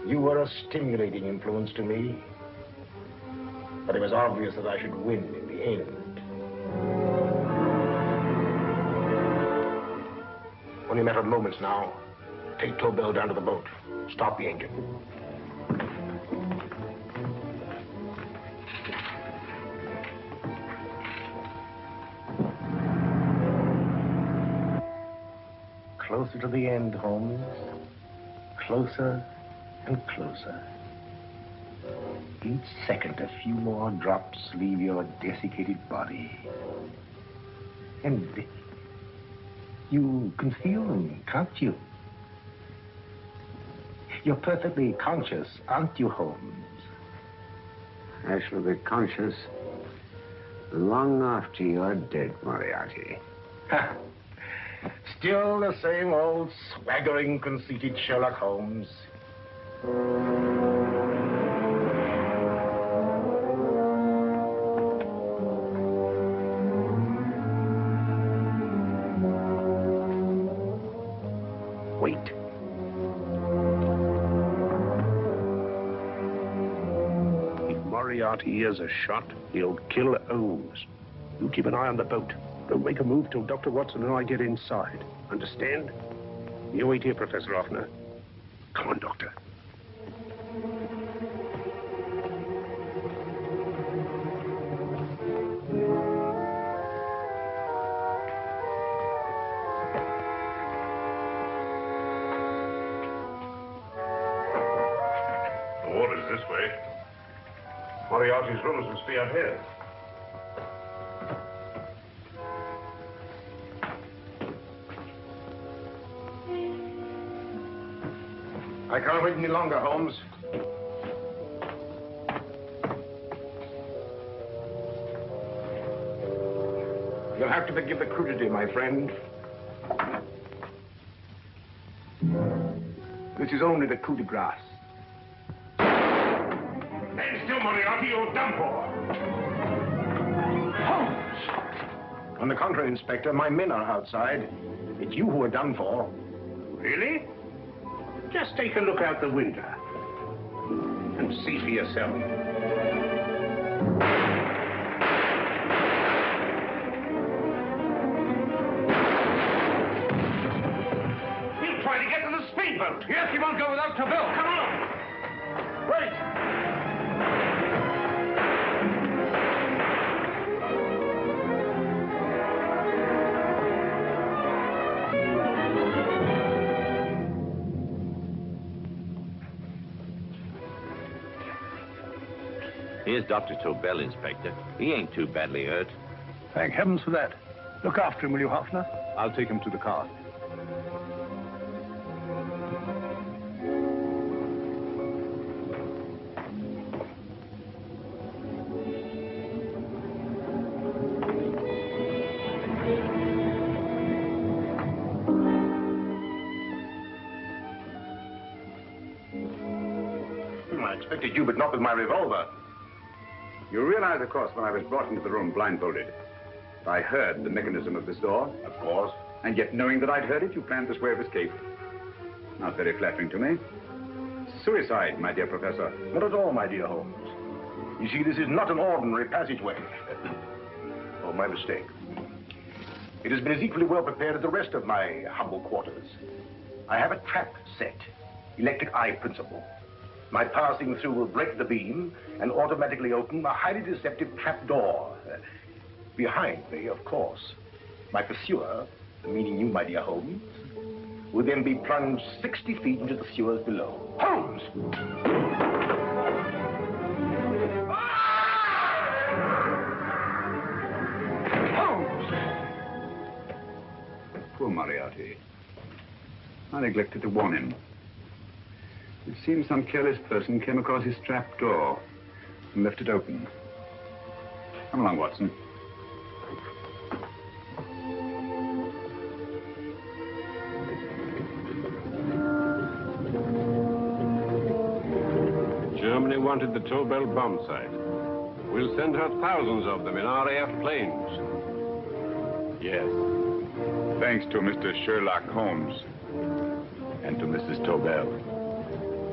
Speaker 14: You were a stimulating influence to me. But it was obvious that I should win in the end. Only a matter of moments now. Take Tobel down to the boat. Stop the engine. Closer to the end, Holmes. Closer and closer. Each second, a few more drops leave your desiccated body. And you can feel them, can't you? You're perfectly conscious, aren't you, Holmes?
Speaker 1: I shall be conscious long after you're dead, Moriarty.
Speaker 14: Ha! Still the same old swaggering, conceited Sherlock Holmes. Wait.
Speaker 13: If Moriarty hears a shot, he'll kill Holmes. You keep an eye on the boat. Don't make a move till Dr. Watson and I get inside. Understand? You wait here, Professor Offner. Come on, Doctor.
Speaker 16: The water's this way. Moriarty's rooms must be out here.
Speaker 14: I can't wait any longer, Holmes. You'll have to forgive the crudity, my friend. This is only the coup de grace.
Speaker 16: Stand still, Moriarty, you're done for.
Speaker 14: Holmes! On the contrary, Inspector, my men are outside. It's you who are done for.
Speaker 13: Really? Just take a look out the window and see for yourself.
Speaker 16: He'll try to get to the speedboat.
Speaker 5: Yes, he won't go without Tobel.
Speaker 16: Come on.
Speaker 5: Wait!
Speaker 17: Here's Dr. Tobel, Inspector. He ain't too badly hurt.
Speaker 5: Thank heavens for that. Look after him, will you, Hoffner?
Speaker 2: I'll take him to the car.
Speaker 14: I expected you, but not with my revolver.
Speaker 4: You realize, of course, when I was brought into the room blindfolded, I heard the mechanism of this door.
Speaker 14: Of course.
Speaker 4: And yet, knowing that I'd heard it, you planned this way of escape. Not very flattering to me. Suicide, my dear Professor.
Speaker 14: Not at all, my dear Holmes. You see, this is not an ordinary passageway. Oh, my mistake. It has been as equally well prepared as the rest of my humble quarters. I have a trap set, electric eye principle. My passing through will break the beam and automatically open a highly deceptive trap door. Behind me, of course, my pursuer, meaning you, my dear Holmes, will then be plunged 60 feet into the sewers below. Holmes!
Speaker 4: Holmes! Poor Moriarty. I neglected to warn him. It seems some careless person came across his trap door and left it open. Come along, Watson.
Speaker 13: Germany wanted the Tobel bomb site. We'll send her thousands of them in RAF planes.
Speaker 4: Yes. Thanks to Mr. Sherlock Holmes and to Mrs. Tobel.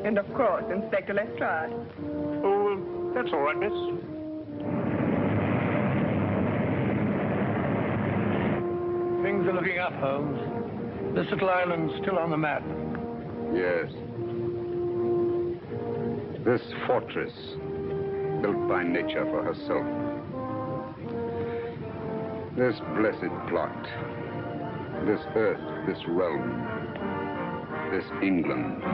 Speaker 8: And of course, Inspector Lestrade.
Speaker 13: Oh, that's all right, miss.
Speaker 5: Things are looking up, Holmes. This little island's still on the map.
Speaker 4: Yes. This fortress, built by nature for herself. This blessed plot. This earth, this realm. This England.